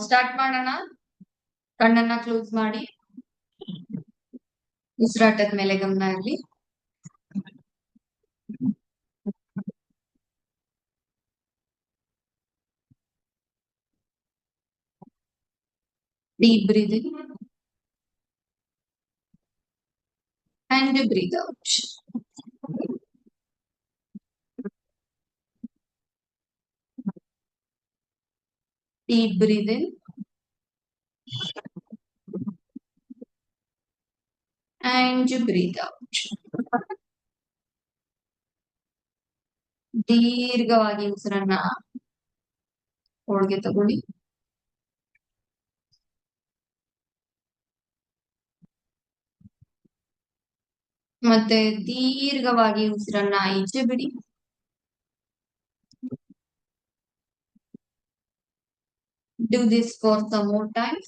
Start ಮಾಡೋಣ. ಕಣ್ಣನ್ನ close ಮಾಡಿ ಉಸಿರಾಟದ ಮೇಲೆ ಗಮನ ಇರಲಿ. Deep breathing and breathe out. Deep breathe in and breathe out. ದೀರ್ಘವಾಗಿ ಉಸಿರನ್ನ ಒಳಗೆ ತಗೊಳ್ಳಿ. ಮತ್ತೆ ದೀರ್ಘವಾಗಿ ಉಸಿರನ್ನ ಈಚೆ ಬಿಡಿ. Do this for some more times.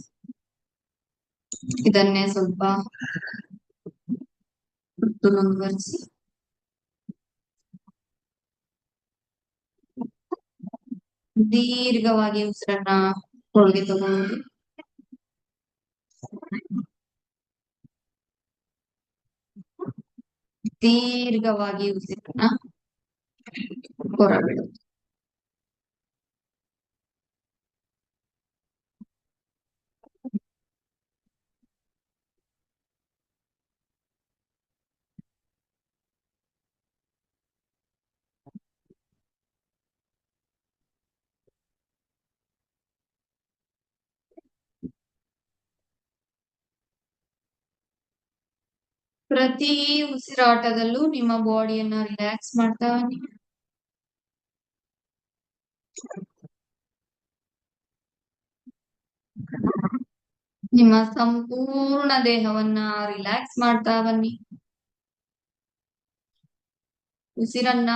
ಇದನ್ನೇ ಸ್ವಲ್ಪ ಮುಂದುವರಿಸಿ. ದೀರ್ಘವಾಗಿ ಉಸಿರನ್ನ ಒಳಗೆ ತಗೊಳ್ಳಿ. ದೀರ್ಘವಾಗಿ ಉಸಿರನ್ನ ಹೊರಬಿಡುವುದು. ಪ್ರತಿ ಉಸಿರಾಟದಲ್ಲೂ ನಿಮ್ಮ ಬಾಡಿಯನ್ನ ರಿಲ್ಯಾಕ್ಸ್ ಮಾಡ್ತಾ ಬನ್ನಿ. ನಿಮ್ಮ ಸಂಪೂರ್ಣ ದೇಹವನ್ನ ರಿಲ್ಯಾಕ್ಸ್ ಮಾಡ್ತಾ ಬನ್ನಿ. ಉಸಿರನ್ನ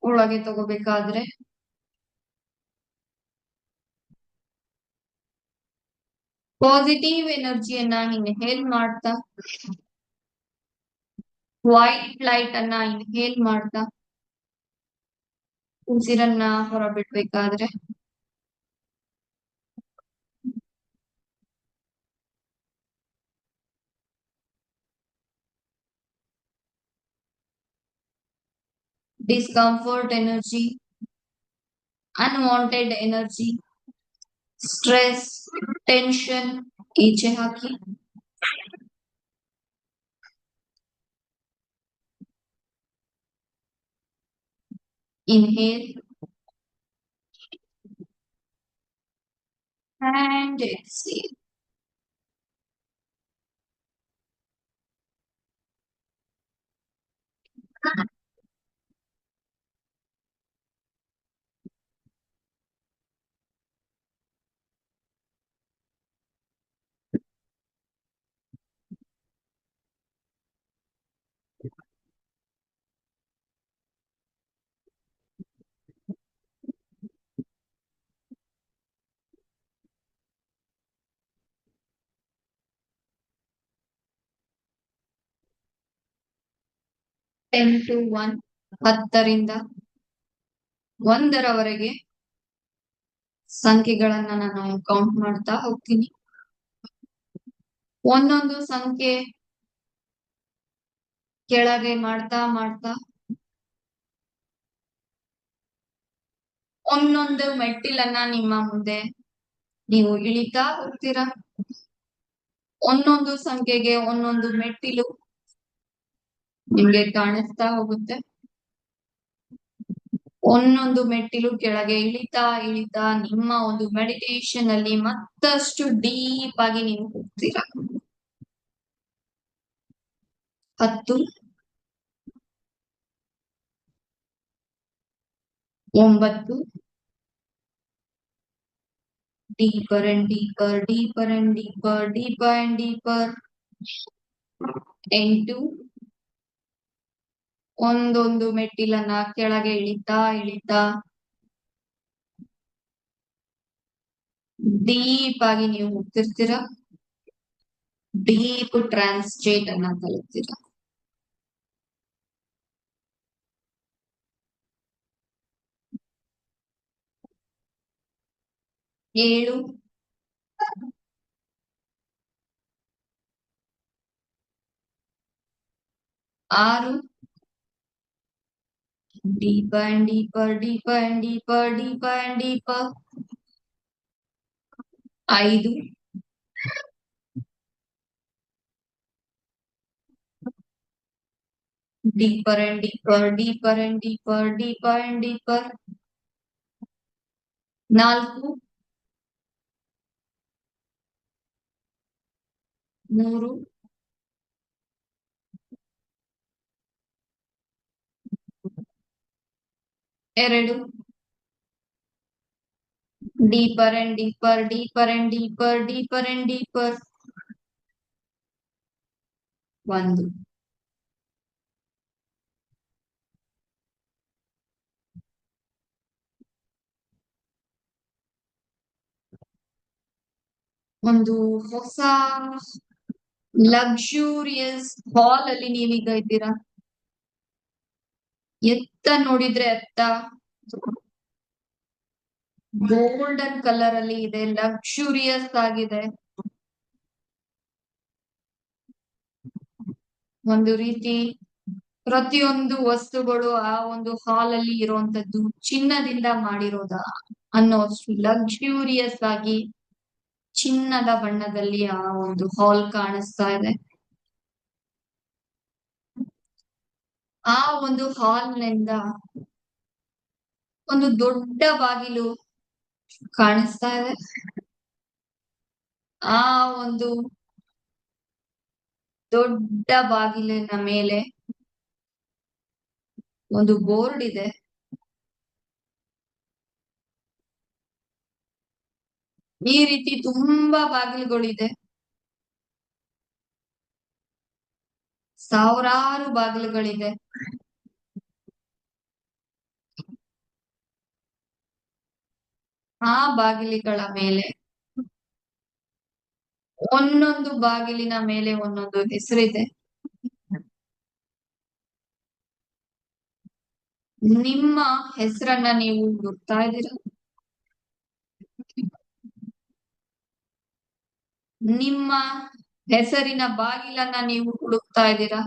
ಒಳಗೆ ತಗೋಬೇಕಾದ್ರೆ ಪಾಸಿಟಿವ್ ಎನರ್ಜಿಯನ್ನ ಇನ್ಹೇಲ್ ಮಾಡ್ತಾ, ವೈಟ್ ಲೈಟ್ ಅನ್ನ ಇನ್ಹೇಲ್ ಮಾಡ್ತಾ ಉಸಿರನ್ನ ಹೊರಬಿಡ್ಬೇಕಾದ್ರೆ discomfort energy, unwanted energy, stress, tension ಈಚೆ ಹಾಕಿ. Inhale and exhale. Ten to one, 10ರಿಂದ 1ರವರೆಗೆ ಸಂಖ್ಯೆಗಳನ್ನ ನಾನು ಕೌಂಟ್ ಮಾಡ್ತಾ ಹೋಗ್ತೀನಿ. ಒಂದೊಂದು ಸಂಖ್ಯೆ ಕೆಳಗೆ ಮಾಡ್ತಾ ಮಾಡ್ತಾ ಒಂದೊಂದು ಮೆಟ್ಟಿಲನ್ನ ನಿಮ್ಮ ಮುಂದೆ ನೀವು ಇಳಿತಾ ಹೋಗ್ತೀರಾ. ಒಂದೊಂದು ಸಂಖ್ಯೆಗೆ ಒಂದೊಂದು ಮೆಟ್ಟಿಲು ನಿಮ್ಗೆ ಕಾಣಿಸ್ತಾ ಹೋಗುತ್ತೆ. ಒಂದೊಂದು ಮೆಟ್ಟಿಲು ಕೆಳಗೆ ಇಳಿತಾ ಇಳಿತಾ ನಿಮ್ಮ ಒಂದು ಮೆಡಿಟೇಷನ್ ಅಲ್ಲಿ ಮತ್ತಷ್ಟು ಡೀಪ್ ಆಗಿ ನೀವು ಹೋಗ್ತೀರಾ. 10, 9, deeper and deeper, deeper and deeper, deeper and deeper. 8, ಒಂದೊಂದು ಮೆಟ್ಟಿಲನ್ನ ಕೆಳಗೆ ಇಳಿತಾ ಇಳಿತಾ ಡೀಪ್ ಆಗಿ ನೀವು ಹೋಗ್ತಿರ್ತೀರಾ. ಡೀಪ್ ಟ್ರಾನ್ಸ್ ಸ್ಟೇಟ್ ಅನ್ನ ತಲುಪ್ತೀರಾ. 7, 6, deeper and deeper, deeper and deeper, deeper and deeper. 5, deeper and deeper, deeper and deeper, deeper and deeper. 4, 3, 2, deeper and deeper, deeper and deeper, deeper and deeper. 1, ಒಂದು ಹೊಸ luxurious ಹಾಲ್ ಅಲ್ಲಿ ನೀವೀಗ ಇದ್ದೀರಾ. ಎತ್ತ ನೋಡಿದ್ರೆ ಅತ್ತ ಗೋಲ್ಡನ್ ಕಲರ್ ಅಲ್ಲಿ ಇದೆ, ಲಕ್ಸುರಿಯಸ್ ಆಗಿದೆ. ಒಂದು ರೀತಿ ಪ್ರತಿಯೊಂದು ವಸ್ತುಗಳು ಆ ಒಂದು ಹಾಲ್ ಅಲ್ಲಿ ಇರುವಂತದ್ದು ಚಿನ್ನದಿಂದ ಮಾಡಿರೋದ ಅನ್ನೋಷ್ಟು ಲಕ್ಸುರಿಯಸ್ ಆಗಿ ಚಿನ್ನದ ಬಣ್ಣದಲ್ಲಿ ಆ ಒಂದು ಹಾಲ್ ಕಾಣಿಸ್ತಾ ಇದೆ. ಆ ಒಂದು ಹಾಲ್ ನಿಂದ ಒಂದು ದೊಡ್ಡ ಬಾಗಿಲು ಕಾಣಿಸ್ತಾ ಇದೆ. ಆ ಒಂದು ದೊಡ್ಡ ಬಾಗಿಲಿನ ಮೇಲೆ ಒಂದು ಬೋರ್ಡ್ ಇದೆ. ಈ ರೀತಿ ತುಂಬಾ ಬಾಗಿಲುಗಳಿದೆ, ಸಾವಿರಾರು ಬಾಗಿಲುಗಳಿದೆ. ಆ ಬಾಗಿಲುಗಳ ಮೇಲೆ ಒಂದೊಂದು ಬಾಗಿಲಿನ ಮೇಲೆ ಒಂದೊಂದು ಹೆಸರಿದೆ. ನಿಮ್ಮ ಹೆಸರನ್ನ ನೀವು ಹುಡುಕ್ತಾ ಇದ್ದೀರಾ. ನಿಮ್ಮ ಹೆಸರಿನ ಬಾಗಿಲನ್ನ ನೀವು ಹುಡುಕ್ತಾ ಇದ್ದೀರಾ.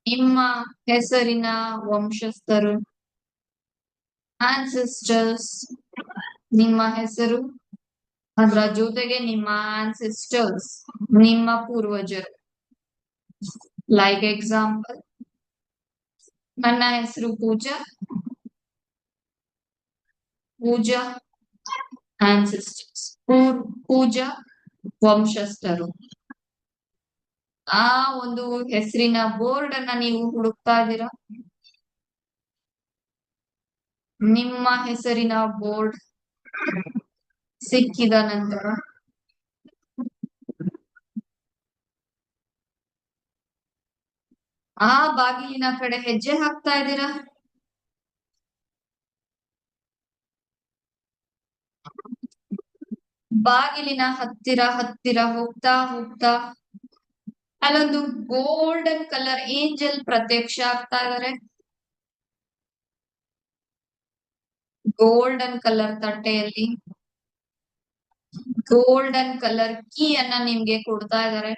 ನಿಮ್ಮ ಹೆಸರಿನ ವಂಶಸ್ಥರು, ಆನ್ಸೆಸ್ಟರ್ಸ್, ನಿಮ್ಮ ಹೆಸರು, ಅದರ ಜೊತೆಗೆ ನಿಮ್ಮ ಆನ್ಸೆಸ್ಟರ್ಸ್, ನಿಮ್ಮ ಪೂರ್ವಜರು. ಲೈಕ್ ಎಕ್ಸಾಂಪಲ್, ನನ್ನ ಹೆಸರು ಪೂಜಾ. ಪೂಜಾ ಆನ್ಸೆಸ್ಟರ್ಸ್, ಪೂಜಾ ವಂಶಸ್ಥರು. ಆ ಒಂದು ಹೆಸರಿನ ಬೋರ್ಡ್ ಅನ್ನ ನೀವು ಹುಡುಕ್ತಾ ಇದ್ದೀರಾ. ನಿಮ್ಮ ಹೆಸರಿನ ಬೋರ್ಡ್ ಸಿಕ್ಕಿದ ನಂತರ ಆ ಬಾಗಿಲಿನ ಕಡೆ ಹೆಜ್ಜೆ ಹಾಕ್ತಾ ಇದ್ದೀರಾ. ಬಾಗಿಲಿನ ಹತ್ತಿರ ಹತ್ತಿರ ಹೋಗ್ತಾ ಹೋಗ್ತಾ ಅಲ್ಲೊಂದು ಗೋಲ್ಡನ್ ಕಲರ್ ಏಂಜಲ್ ಪ್ರತ್ಯಕ್ಷ ಆಗ್ತಾ ಇದಾರೆ. ಗೋಲ್ಡನ್ ಕಲರ್ ತಟ್ಟೆಯಲ್ಲಿ ಗೋಲ್ಡನ್ ಕಲರ್ ಕೀ ಅನ್ನ ನಿಮ್ಗೆ ಕೊಡ್ತಾ ಇದಾರೆ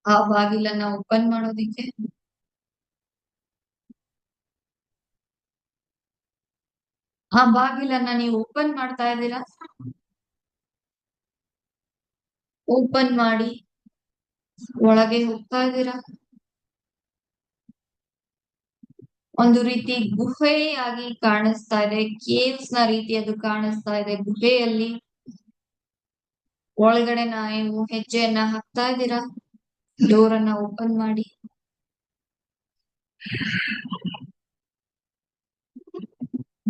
ಆ ಬಾಗಿಲನ್ನ ಓಪನ್ ಮಾಡೋದಿಕ್ಕೆ. ಆ ಬಾಗಿಲನ್ನ ನೀವು ಓಪನ್ ಮಾಡ್ತಾ ಇದ್ದೀರಾ. ಓಪನ್ ಮಾಡಿ ಒಳಗೆ ಹೋಗ್ತಾ ಇದ್ದೀರಾ. ಒಂದು ರೀತಿ ಗುಹೆಯಾಗಿ ಕಾಣಿಸ್ತಾ ಇದೆ, ಕೇವ್ಸ್ ನ ರೀತಿ ಅದು ಕಾಣಿಸ್ತಾ ಇದೆ. ಗುಹೆಯಲ್ಲಿ ಒಳಗಡೆ ನೀವು ಹೆಜ್ಜೆಯನ್ನ ಹಾಕ್ತಾ ಇದ್ದೀರಾ. ಡೋರ್ ಅನ್ನ ಓಪನ್ ಮಾಡಿ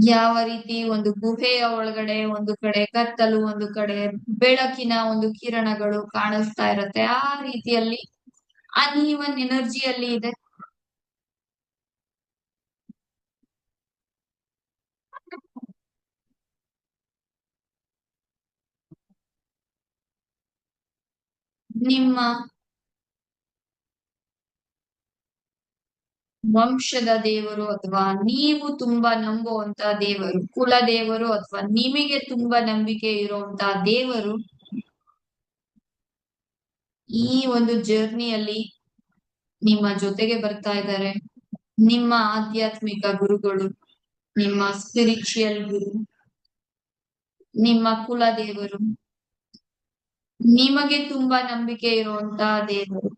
ಯಾವ ರೀತಿ ಒಂದು ಗುಹೆಯ ಒಳಗಡೆ ಒಂದು ಕಡೆ ಕತ್ತಲು, ಒಂದು ಕಡೆ ಬೆಳಕಿನ ಒಂದು ಕಿರಣಗಳು ಕಾಣಿಸ್ತಾ ಇರತ್ತೆ. ಆ ರೀತಿಯಲ್ಲಿ ಅನ್ಈವನ್ ಎನರ್ಜಿಯಲ್ಲಿ ಇದೆ. ನಿಮ್ಮ ವಂಶದ ದೇವರು ಅಥವಾ ನೀವು ತುಂಬಾ ನಂಬುವಂತ ದೇವರು, ಕುಲ ದೇವರು ಅಥವಾ ನಿಮಗೆ ತುಂಬಾ ನಂಬಿಕೆ ಇರುವಂತ ದೇವರು ಈ ಒಂದು ಜರ್ನಿಯಲ್ಲಿ ನಿಮ್ಮ ಜೊತೆಗೆ ಬರ್ತಾ ಇದ್ದಾರೆ. ನಿಮ್ಮ ಆಧ್ಯಾತ್ಮಿಕ ಗುರುಗಳು, ನಿಮ್ಮ ಸ್ಪಿರಿಚುಯಲ್ ಗುರು, ನಿಮ್ಮ ಕುಲ ದೇವರು, ನಿಮಗೆ ತುಂಬಾ ನಂಬಿಕೆ ಇರುವಂತ ದೇವರು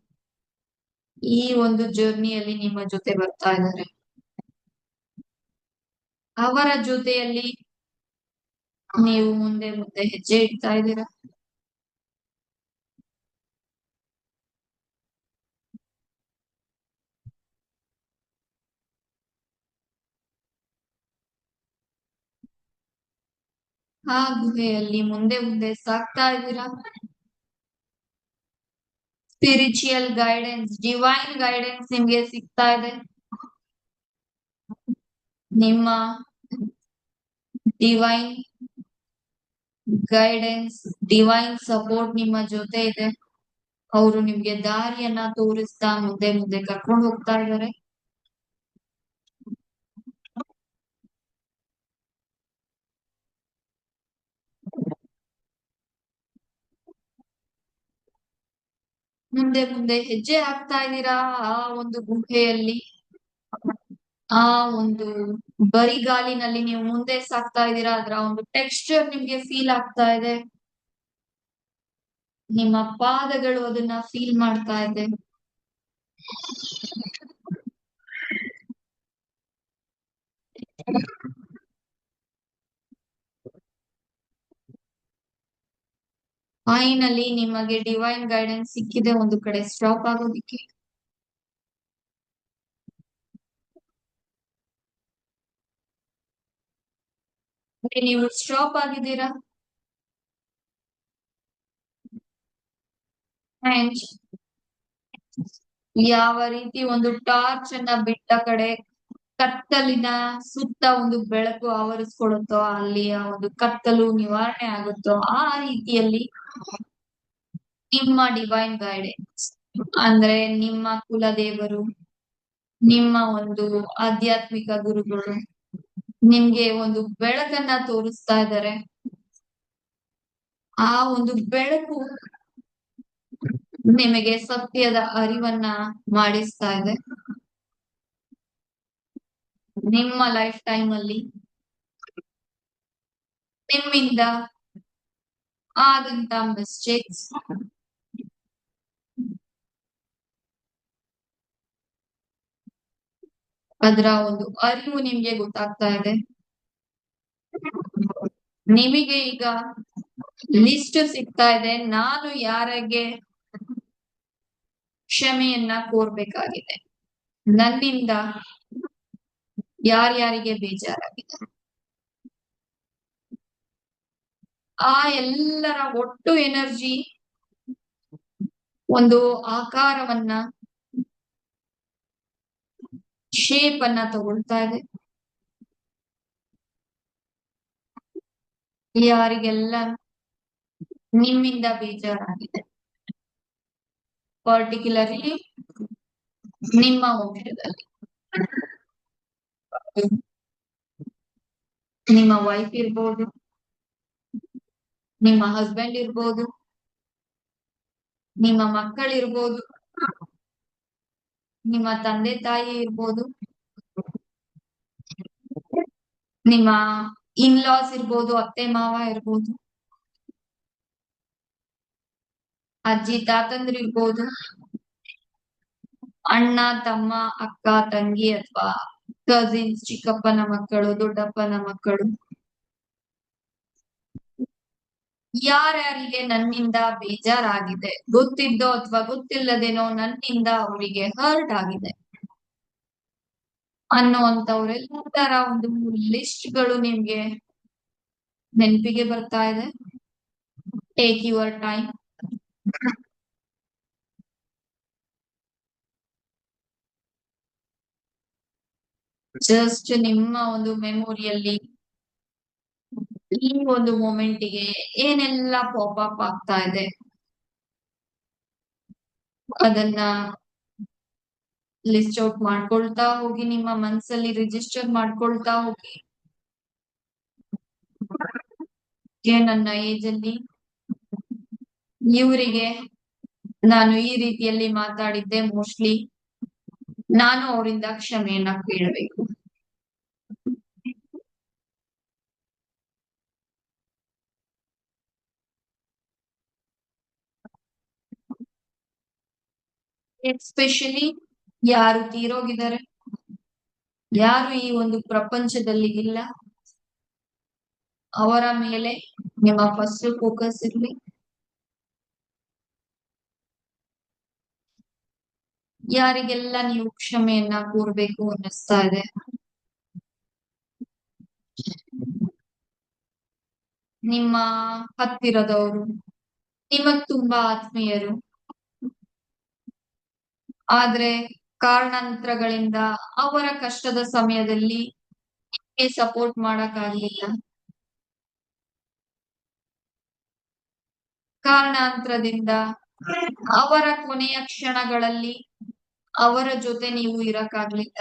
ಈ ಒಂದು ಜರ್ನಿಯಲ್ಲಿ ನಿಮ್ಮ ಜೊತೆ ಬರ್ತಾ ಇದ್ದಾರೆ. ಅವರ ಜೊತೆಯಲ್ಲಿ ನೀವು ಮುಂದೆ ಮುಂದೆ ಹೆಜ್ಜೆ ಇಡ್ತಾ ಇದ್ದೀರಾ. ಆ ಗುಹೆಯಲ್ಲಿ ಮುಂದೆ ಮುಂದೆ ಸಾಗ್ತಾ ಇದ್ದೀರಾ. ಸ್ಪಿರಿಚುಯಲ್ ಗೈಡೆನ್ಸ್, ಡಿವೈನ್ ಗೈಡೆನ್ಸ್ ನಿಮ್ಗೆ ಸಿಗ್ತಾ ಇದೆ. ನಿಮ್ಮ ಡಿವೈನ್ ಗೈಡೆನ್ಸ್, ಡಿವೈನ್ ಸಪೋರ್ಟ್ ನಿಮ್ಮ ಜೊತೆ ಇದೆ. ಅವರು ನಿಮ್ಗೆ ದಾರಿಯನ್ನ ತೋರಿಸ್ತಾ ಮುಂದೆ ಮುಂದೆ ಕರ್ಕೊಂಡು ಹೋಗ್ತಾ ಇದ್ದಾರೆ. ಮುಂದೆ ಮುಂದೆ ಹೆಜ್ಜೆ ಹಾಕ್ತಾ ಇದ್ದೀರಾ. ಆ ಒಂದು ಗುಹೆಯಲ್ಲಿ, ಆ ಒಂದು ಬರಿಗಾಲಿನಲ್ಲಿ ನೀವು ಮುಂದೆ ಸಾಗ್ತಾ ಇದ್ದೀರಾ. ಅದರ ಒಂದು ಟೆಕ್ಸ್ಚರ್ ನಿಮ್ಗೆ ಫೀಲ್ ಆಗ್ತಾ ಇದೆ. ನಿಮ್ಮ ಪಾದಗಳು ಅದನ್ನ ಫೀಲ್ ಮಾಡ್ತಾ ಇದೆ. ಫೈನಲಿ ನಿಮಗೆ ಡಿವೈನ್ ಗೈಡೆನ್ಸ್ ಸಿಕ್ಕಿದೆ ಒಂದು ಕಡೆ ಸ್ಟಾಪ್ ಆಗೋದಿಕ್ಕೆ. ನೀವು ಸ್ಟಾಪ್ ಆಗಿದ್ದೀರಾ. ಅಂಡ್ ಯಾವ ರೀತಿ ಒಂದು ಟಾರ್ಚ್ ಅನ್ನ ಬಿಟ್ಟ ಕಡೆ ಕತ್ತಲಿನ ಸುತ್ತ ಒಂದು ಬೆಳಕು ಆವರಿಸ್ಕೊಡುತ್ತೋ, ಅಲ್ಲಿಯ ಒಂದು ಕತ್ತಲು ನಿವಾರಣೆ ಆಗುತ್ತೋ, ಆ ರೀತಿಯಲ್ಲಿ ನಿಮ್ಮ ಡಿವೈನ್ ಗೈಡೆನ್ಸ್ ಅಂದ್ರೆ ನಿಮ್ಮ ಕುಲದೇವರು, ನಿಮ್ಮ ಒಂದು ಆಧ್ಯಾತ್ಮಿಕ ಗುರುಗಳು ನಿಮ್ಗೆ ಒಂದು ಬೆಳಕನ್ನ ತೋರಿಸ್ತಾ ಇದ್ದಾರೆ. ಆ ಒಂದು ಬೆಳಕು ನಿಮಗೆ ಸತ್ಯದ ಅರಿವನ್ನ ಮಾಡಿಸ್ತಾ ಇದೆ. ನಿಮ್ಮ ಲೈಫ್ ಟೈಮ್ ಅಲ್ಲಿ ನಿಮ್ಮಿಂದ ಆದಂತ ಮಿಸ್ಟೇಕ್ಸ್, ಅದರ ಒಂದು ಅರಿವು ನಿಮ್ಗೆ ಗೊತ್ತಾಗ್ತಾ ಇದೆ. ನಿಮಗೆ ಈಗ ಲಿಸ್ಟ್ ಸಿಗ್ತಾ ಇದೆ, ನಾನು ಯಾರಿಗೆ ಕ್ಷಮೆಯನ್ನ ಕೋರ್ಬೇಕಾಗಿದೆ, ನನ್ನಿಂದ ಯಾರ್ಯಾರಿಗೆ ಬೇಜಾರಾಗಿದೆ, ಆ ಎಲ್ಲರ ಒಟ್ಟು ಎನರ್ಜಿ ಒಂದು ಆಕಾರವನ್ನ, ಶೇಪ್ ಅನ್ನ ತಗೊಳ್ತಾ ಇದೆ. ಯಾರಿಗೆಲ್ಲ ನಿಮ್ಮಿಂದ ಬೇಜಾರಾಗಿದೆ, ಪರ್ಟಿಕ್ಯುಲರ್ಲಿ ನಿಮ್ಮ ವಂಶದಲ್ಲಿ ನಿಮ್ಮ ವೈಫ್ ಇರ್ಬೋದು, ನಿಮ್ಮ ಹಸ್ಬೆಂಡ್ ಇರ್ಬೋದು, ನಿಮ್ಮ ಮಕ್ಕಳಿರ್ಬೋದು, ನಿಮ್ಮ ತಂದೆ ತಾಯಿ ಇರ್ಬೋದು, ನಿಮ್ಮ ಇನ್ಲಾಸ್ ಇರ್ಬೋದು, ಅತ್ತೆ ಮಾವ ಇರ್ಬೋದು, ಅಜ್ಜಿ ತಾತಂದ್ರು ಇರ್ಬೋದು, ಅಣ್ಣ ತಮ್ಮ ಅಕ್ಕ ತಂಗಿ ಅಥವಾ ಕಸಿನ್ಸ್, ಚಿಕ್ಕಪ್ಪನ ಮಕ್ಕಳು, ದೊಡ್ಡಪ್ಪನ ಮಕ್ಕಳು, ಯಾರ್ಯಾರಿಗೆ ನನ್ನಿಂದ ಬೇಜಾರಾಗಿದೆ, ಗೊತ್ತಿದ್ದೋ ಅಥವಾ ಗೊತ್ತಿಲ್ಲದೇನೋ ನನ್ನಿಂದ ಅವರಿಗೆ ಹರ್ಟ್ ಆಗಿದೆ ಅನ್ನುವಂಥವ್ರೆಲ್ಲರ ಒಂದು ಲಿಸ್ಟ್ ಗಳು ನಿಮ್ಗೆ ನೆನಪಿಗೆ ಬರ್ತಾ ಇದೆ. Take your time. ಜಸ್ಟ್ ನಿಮ್ಮ ಒಂದು ಮೆಮೊರಿಯಲ್ಲಿ ಈ ಒಂದು ಮೊಮೆಂಟಿಗೆ ಏನೆಲ್ಲ ಪಾಪ್ ಆಗ್ತಾ ಇದೆ ಅದನ್ನ ಲಿಸ್ಟ್ ಔಟ್ ಮಾಡ್ಕೊಳ್ತಾ ಹೋಗಿ, ನಿಮ್ಮ ಮನಸ್ಸಲ್ಲಿ ರಿಜಿಸ್ಟರ್ ಮಾಡ್ಕೊಳ್ತಾ ಹೋಗಿ. ನನ್ನ ಏಜ್ ಅಲ್ಲಿ ಇವರಿಗೆ ನಾನು ಈ ರೀತಿಯಲ್ಲಿ ಮಾತಾಡಿದ್ದೆ, ಮೋಸ್ಟ್ಲಿ ನಾನು ಅವರಿಂದ ಕ್ಷಮೆಯನ್ನ ಕೇಳಬೇಕು. ಎಸ್ಪೆಷಲಿ ಯಾರು ತೀರೋಗಿದ್ದಾರೆ, ಯಾರು ಈ ಒಂದು ಪ್ರಪಂಚದಲ್ಲಿ ಇಲ್ಲ, ಅವರ ಮೇಲೆ ನಿಮ್ಮ ಫಸ್ಟ್ ಫೋಕಸ್ ಇರ್ಲಿ. ಯಾರಿಗೆಲ್ಲ ನೀವು ಕ್ಷಮೆಯನ್ನ ಕೋರ್ಬೇಕು ಅನ್ನಿಸ್ತಾ ಇದೆ, ನಿಮ್ಮ ಹತ್ತಿರದವರು, ನಿಮಗ್ ತುಂಬಾ ಆತ್ಮೀಯರು, ಆದ್ರೆ ಕಾರಣಾಂತರಗಳಿಂದ ಅವರ ಕಷ್ಟದ ಸಮಯದಲ್ಲಿ ಸಪೋರ್ಟ್ ಮಾಡಕ್ಕಾಗ್ಲಿಲ್ಲ. ಕಾರಣಾಂತರದಿಂದ ಅವರ ಕೊನೆಯ ಕ್ಷಣಗಳಲ್ಲಿ ಅವರ ಜೊತೆ ನೀವು ಇರಕ್ಕಾಗ್ಲಿಲ್ಲ.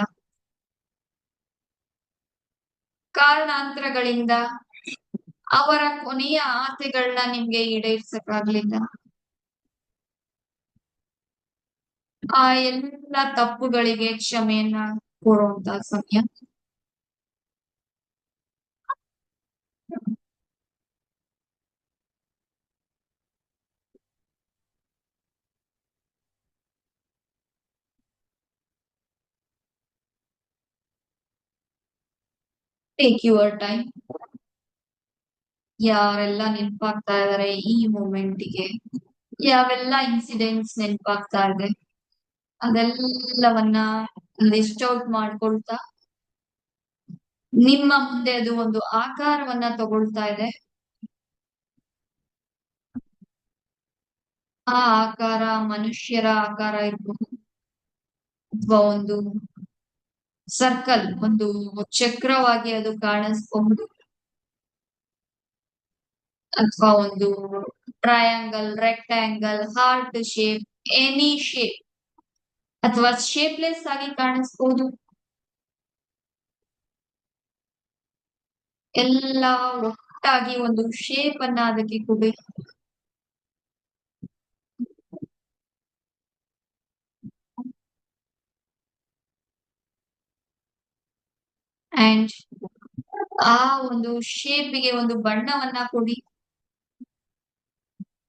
ಕಾರಣಾಂತರಗಳಿಂದ ಅವರ ಕೊನೆಯ ಆಸೆಗಳನ್ನ ನಿಮ್ಗೆ ಈಡೇರ್ಸಕ್ಕಾಗ್ಲಿಲ್ಲ. ಆ ಎಲ್ಲ ತಪ್ಪುಗಳಿಗೆ ಕ್ಷಮೆಯನ್ನ ಕೊಡುವಂತ ಸಮಯ. Take your time. ಯಾರೆಲ್ಲ ನೆನ್ಪಾಗ್ತಾ ಇದಾರೆ ಈ ಮೂಮೆಂಟಿಗೆ, ಯಾವೆಲ್ಲ ಇನ್ಸಿಡೆಂಟ್ಸ್ ನೆನ್ಪಾಗ್ತಾ ಇದೆ, ಅದೆಲ್ಲವನ್ನ ಲಿಸ್ಟ್ ಔಟ್ ಮಾಡ್ಕೊಳ್ತಾ ನಿಮ್ಮ ಮುಂದೆ ಅದು ಒಂದು ಆಕಾರವನ್ನ ತಗೊಳ್ತಾ ಇದೆ. ಆ ಆಕಾರ ಮನುಷ್ಯರ ಆಕಾರ ಇರ್ಬೋದು, ಅಥವಾ ಒಂದು ಸರ್ಕಲ್, ಒಂದು ಚಕ್ರವಾಗಿ ಅದು ಕಾಣಿಸ್ಬಹುದು, ಅಥವಾ ಒಂದು triangle, rectangle, heart shape, any shape, ಅಥವಾ ಶೇಪ್ಲೆಸ್ ಆಗಿ ಕಾಣಿಸ್ಬಹುದು. ಎಲ್ಲ ಒಟ್ಟಾಗಿ ಒಂದು ಶೇಪ್ ಅನ್ನ ಅದಕ್ಕೆ ಕೊಡಿ. ಅಂಡ್ ಆ ಒಂದು ಶೇಪಿಗೆ ಒಂದು ಬಣ್ಣವನ್ನ ಕೊಡಿ.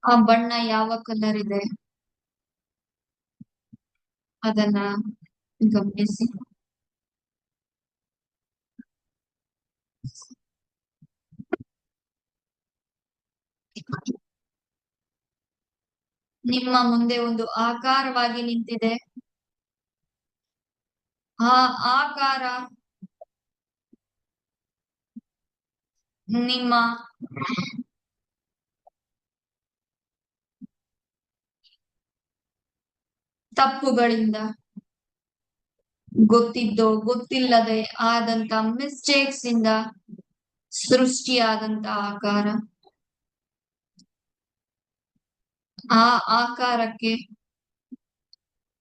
ಆ ಬಣ್ಣ ಯಾವ ಕಲರ್ ಇದೆ ಅದನ್ನ ಗಮನಿಸಿ. ನಿಮ್ಮ ಮುಂದೆ ಒಂದು ಆಕಾರವಾಗಿ ನಿಂತಿದೆ. ಆ ಆಕಾರ ನಿಮ್ಮ ತಪ್ಪುಗಳಿಂದ, ಗೊತ್ತಿದ್ದೋ ಗೊತ್ತಿಲ್ಲದೆ ಆದಂತ ಮಿಸ್ಟೇಕ್ಸ್ ಇಂದ ಸೃಷ್ಟಿಯಾದಂತ ಆಕಾರ. ಆ ಆಕಾರಕ್ಕೆ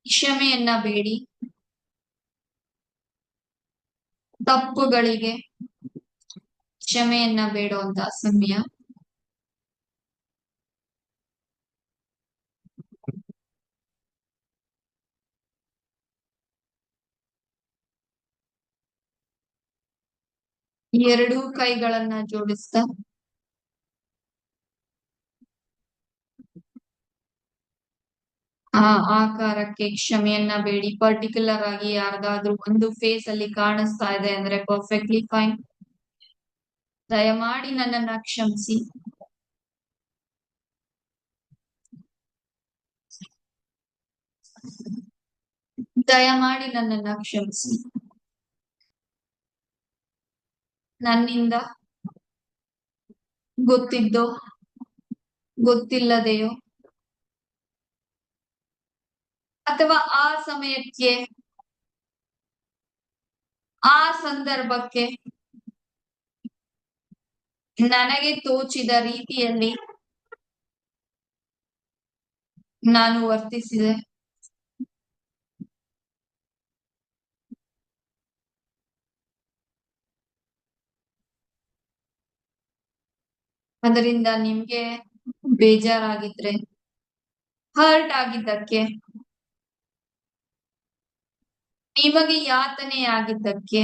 ಕ್ಷಮೆಯನ್ನ ಬೇಡಿ. ತಪ್ಪುಗಳಿಗೆ ಕ್ಷಮೆಯನ್ನ ಬೇಡುವಂತ ಸಮಯ. ಎರಡೂ ಕೈಗಳನ್ನ ಜೋಡಿಸ್ತಾ ಆ ಆಕಾರಕ್ಕೆ ಕ್ಷಮೆಯನ್ನ ಬೇಡಿ. ಪರ್ಟಿಕ್ಯುಲರ್ ಆಗಿ ಯಾರ್ದಾದ್ರೂ ಒಂದು ಫೇಸ್ ಅಲ್ಲಿ ಕಾಣಿಸ್ತಾ ಇದೆ ಅಂದ್ರೆ ಪರ್ಫೆಕ್ಟ್ಲಿ ಫೈನ್. ದಯಮಾಡಿ ನನ್ನನ್ನ ಕ್ಷಮಿಸಿ. ದಯಮಾಡಿ ನನ್ನನ್ನ ಕ್ಷಮಿಸಿ. ನನ್ನಿಂದ ಗೊತ್ತಿದ್ದೋ ಗೊತ್ತಿಲ್ಲದೆಯೋ, ಅಥವಾ ಆ ಸಮಯಕ್ಕೆ ಆ ಸಂದರ್ಭಕ್ಕೆ ನನಗೆ ತೋಚಿದ ರೀತಿಯಲ್ಲಿ ನಾನು ವರ್ತಿಸಿದೆ. ಅದರಿಂದ ನಿಮ್ಗೆ ಬೇಜಾರಾಗಿದ್ರೆ, ಹರ್ಟ್ ಆಗಿದ್ದಕ್ಕೆ, ನಿಮಗೆ ಯಾತನೆ ಆಗಿದ್ದಕ್ಕೆ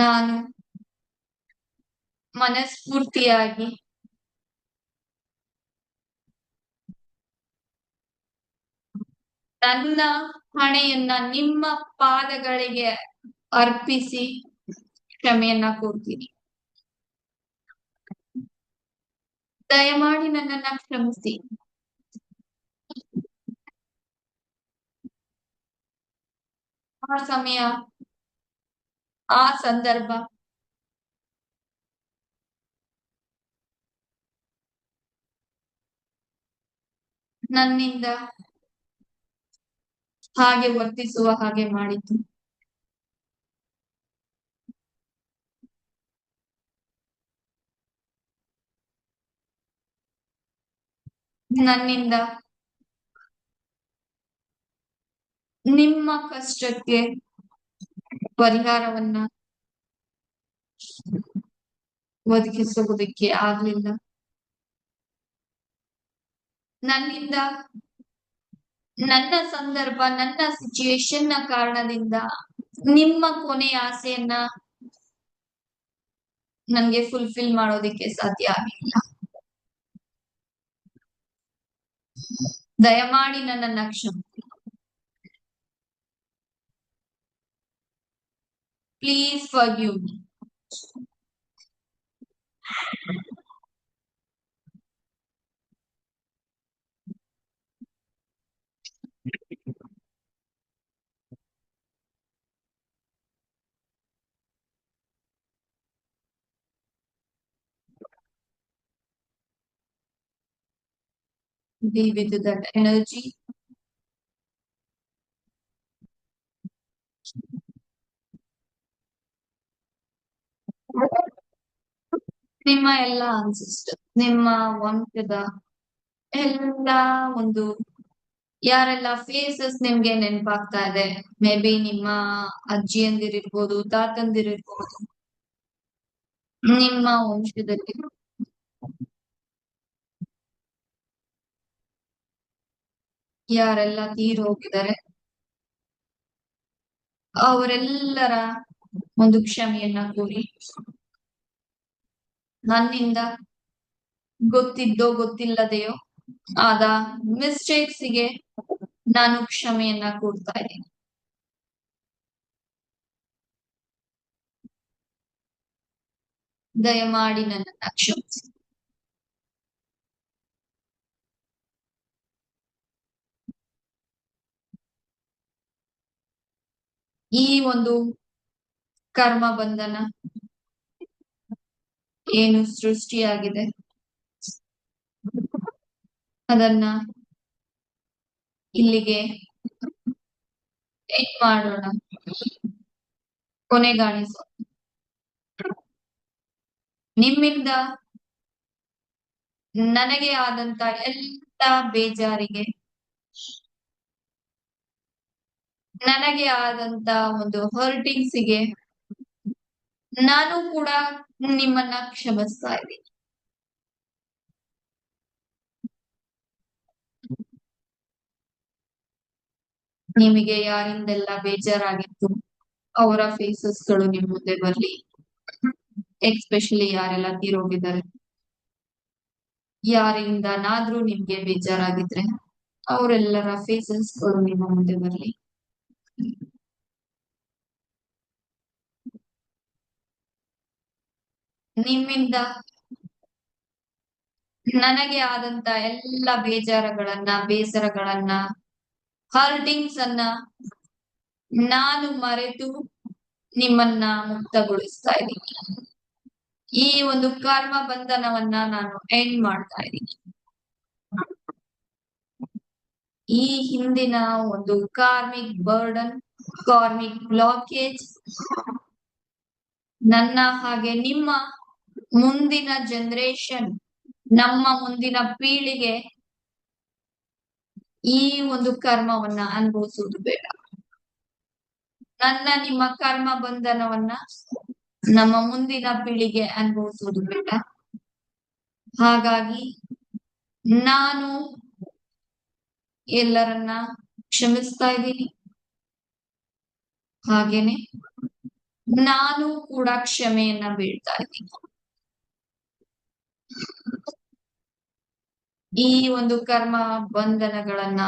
ನಾನು ಮನಸ್ಫೂರ್ತಿಯಾಗಿ ನನ್ನ ಹಣೆಯನ್ನ ನಿಮ್ಮ ಪಾದಗಳಿಗೆ ಅರ್ಪಿಸಿ ಕ್ಷಮೆಯನ್ನ ಕೋರ್ತೀನಿ. ದಯಮಾಡಿ ನನ್ನನ್ನ ಕ್ಷಮಿಸಿ. ಆ ಸಮಯ, ಆ ಸಂದರ್ಭ ನನ್ನಿಂದ ಹಾಗೆ ವರ್ತಿಸುವ ಹಾಗೆ ಮಾಡಿತು. ನನ್ನಿಂದ ನಿಮ್ಮ ಕಷ್ಟಕ್ಕೆ ಪರಿಹಾರವನ್ನ ಒದಗಿಸುವುದಕ್ಕೆ ಆಗ್ಲಿಲ್ಲ. ನನ್ನಿಂದ ನನ್ನ ಸಂದರ್ಭ, ನನ್ನ ಸಿಚುಯೇಷನ್ ನ ಕಾರಣದಿಂದ ನಿಮ್ಮ ಕೊನೆಯ ಆಸೆಯನ್ನ ನನ್ಗೆ ಫುಲ್ಫಿಲ್ ಮಾಡೋದಿಕ್ಕೆ ಸಾಧ್ಯ ಆಗಿಲ್ಲ. ದಯಮಾಡಿ ನನ್ನನ್ನ ಕ್ಷಮಿಸಿ. Please forgive me. Be with that energy. ನಿಮ್ಮ ಎಲ್ಲ ಅನ್ಸಿಸ್ಟರ್, ನಿಮ್ಮ ವಂಶದ ಎಲ್ಲ ಒಂದು ಯಾರೆಲ್ಲ ಫೇಸಸ್ ನಿಮ್ಗೆ ನೆನಪಾಗ್ತಾ ಇದೆ, ಮೇ ಬಿ ನಿಮ್ಮ ಅಜ್ಜಿಯಂದಿರಿರ್ಬೋದು, ತಾತಂದಿರಿರ್ಬೋದು, ನಿಮ್ಮ ವಂಶದಲ್ಲಿ ಯಾರೆಲ್ಲ ತೀರ್ ಹೋಗಿದ್ದಾರೆ ಅವರೆಲ್ಲರ ಒಂದು ಕ್ಷಮೆಯನ್ನ ಕೋರಿ, ನನ್ನಿಂದ ಗೊತ್ತಿದ್ದೋ ಗೊತ್ತಿಲ್ಲದೆಯೋ ಆದ ಮಿಸ್ಟೇಕ್ಸಿಗೆ ನಾನು ಕ್ಷಮೆಯನ್ನ ಕೋರ್ತಾ ಇದ್ದೀನಿ. ದಯಮಾಡಿ ನನ್ನನ್ನ ಕ್ಷಮಿಸಿ. ಈ ಒಂದು ಕರ್ಮ ಬಂಧನ ಏನು ಸೃಷ್ಟಿಯಾಗಿದೆ ಅದನ್ನ ಇಲ್ಲಿಗೆ ಎಂಡ್ ಮಾಡೋಣ, ಕೊನೆಗಾಣಿಸೋಣ. ನಿಮ್ಮಿಂದ ನನಗೆ ಆದಂತ ಎಲ್ಲ ಬೇಜಾರಿಗೆ, ನನಗೆ ಆದಂತ ಒಂದು ಹರ್ಟಿಂಗ್ಸಿಗೆ ನಾನು ಕೂಡ ನಿಮ್ಮನ್ನ ಕ್ಷಮಿಸ್ತಾ ಇದ್ದೀನಿ. ನಿಮಗೆ ಯಾರಿಂದೆಲ್ಲ ಬೇಜಾರಾಗಿತ್ತು ಅವರ ಫೇಸಸ್ ಗಳು ನಿಮ್ ಮುಂದೆ ಬರ್ಲಿ. ಎಕ್ಸ್ಪೆಷಲಿ ಯಾರೆಲ್ಲ ತೀರೋಗಿದ್ದಾರೆ, ಯಾರಿಂದನಾದ್ರೂ ನಿಮ್ಗೆ ಬೇಜಾರಾಗಿದ್ರೆ ಅವರೆಲ್ಲರ ಫೇಸಸ್ ಗಳು ನಿಮ್ಮ ಮುಂದೆ ಬರ್ಲಿ. ನಿಮ್ಮಿಂದ ನನಗೆ ಆದಂತ ಎಲ್ಲ ಬೇಜಾರಗಳನ್ನ, ಬೇಸರಗಳನ್ನ, ಹರ್ಟಿಂಗ್ಸ್ ಅನ್ನ ನಾನು ಮರೆತು ನಿಮ್ಮನ್ನ ಮುಕ್ತಗೊಳಿಸ್ತಾ ಇದ್ದೀನಿ. ಈ ಒಂದು ಕರ್ಮ ಬಂಧನವನ್ನ ನಾನು ಎಂಡ್ ಮಾಡ್ತಾ ಇದ್ದೀನಿ. ಈ ಹಿಂದಿನ ಒಂದು ಕಾರ್ಮಿಕ್ ಬರ್ಡನ್, ಕಾರ್ಮಿಕ್ ಬ್ಲಾಕೇಜ್ ನನ್ನ ಹಾಗೆ ನಿಮ್ಮ ಮುಂದಿನ ಜನರೇಷನ್, ನಮ್ಮ ಮುಂದಿನ ಪೀಳಿಗೆ ಈ ಒಂದು ಕರ್ಮವನ್ನ ಅನುಭವಿಸುವುದು ಬೇಡ. ನನ್ನ ನಿಮ್ಮ ಕರ್ಮ ಬಂಧನವನ್ನ ನಮ್ಮ ಮುಂದಿನ ಪೀಳಿಗೆ ಅನುಭವಿಸುವುದು ಬೇಡ. ಹಾಗಾಗಿ ನಾನು ಎಲ್ಲರನ್ನ ಕ್ಷಮಿಸ್ತಾ ಇದ್ದೀನಿ. ಹಾಗೇನೆ ನಾನು ಕೂಡ ಕ್ಷಮೆಯನ್ನ ಬೇಡ್ತಾ ಇದ್ದೀನಿ. ಈ ಒಂದು ಕರ್ಮ ಬಂಧನಗಳನ್ನ,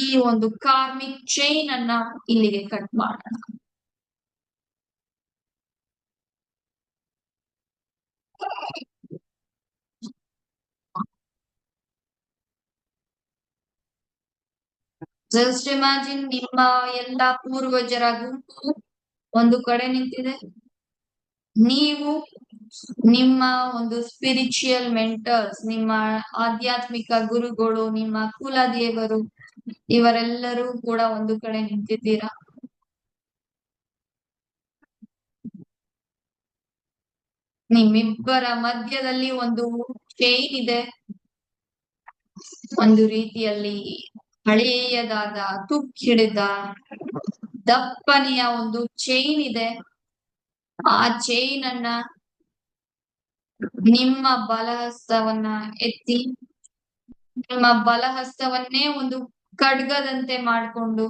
ಈ ಒಂದು ಕಾರ್ಮಿಕ್ ಚೈನ್ ಅನ್ನ ಇಲ್ಲಿಗೆ ಕಟ್ ಮಾಡೋಣ. ಜಸ್ಟ್ ಇಮ್ಯಾಜಿನ್, ನಿಮ್ಮ ಎಲ್ಲಾ ಪೂರ್ವಜರ ಗುಂಪು ಒಂದು ಕಡೆ ನಿಂತಿದೆ. ನೀವು ನಿಮ್ಮ ಒಂದು ಸ್ಪಿರಿಚುಯಲ್ ಮೆಂಟರ್ಸ್, ನಿಮ್ಮ ಆಧ್ಯಾತ್ಮಿಕ ಗುರುಗಳು, ನಿಮ್ಮ ಕುಲದೇವರು, ಇವರೆಲ್ಲರೂ ಕೂಡ ಒಂದು ಕಡೆ ನಿಂತಿದ್ದೀರಾ. ನಿಮ್ಮಿಬ್ಬರ ಮಧ್ಯದಲ್ಲಿ ಒಂದು ಚೈನ್ ಇದೆ. ಒಂದು ರೀತಿಯಲ್ಲಿ ಹಳೆಯದಾದ ತುಕ್ಕಿಡಿದ ದಪ್ಪನೆಯ ಒಂದು ಚೈನ್ ಇದೆ. ಆ ಚೈನ್ ಅನ್ನ ನಿಮ್ಮ ಬಲಹಸ್ತವನ್ನ ಎತ್ತಿ, ನಿಮ್ಮ ಬಲಹಸ್ತವನ್ನೇ ಒಂದು ಖಡ್ಗದಂತೆ ಮಾಡ್ಕೊಂಡು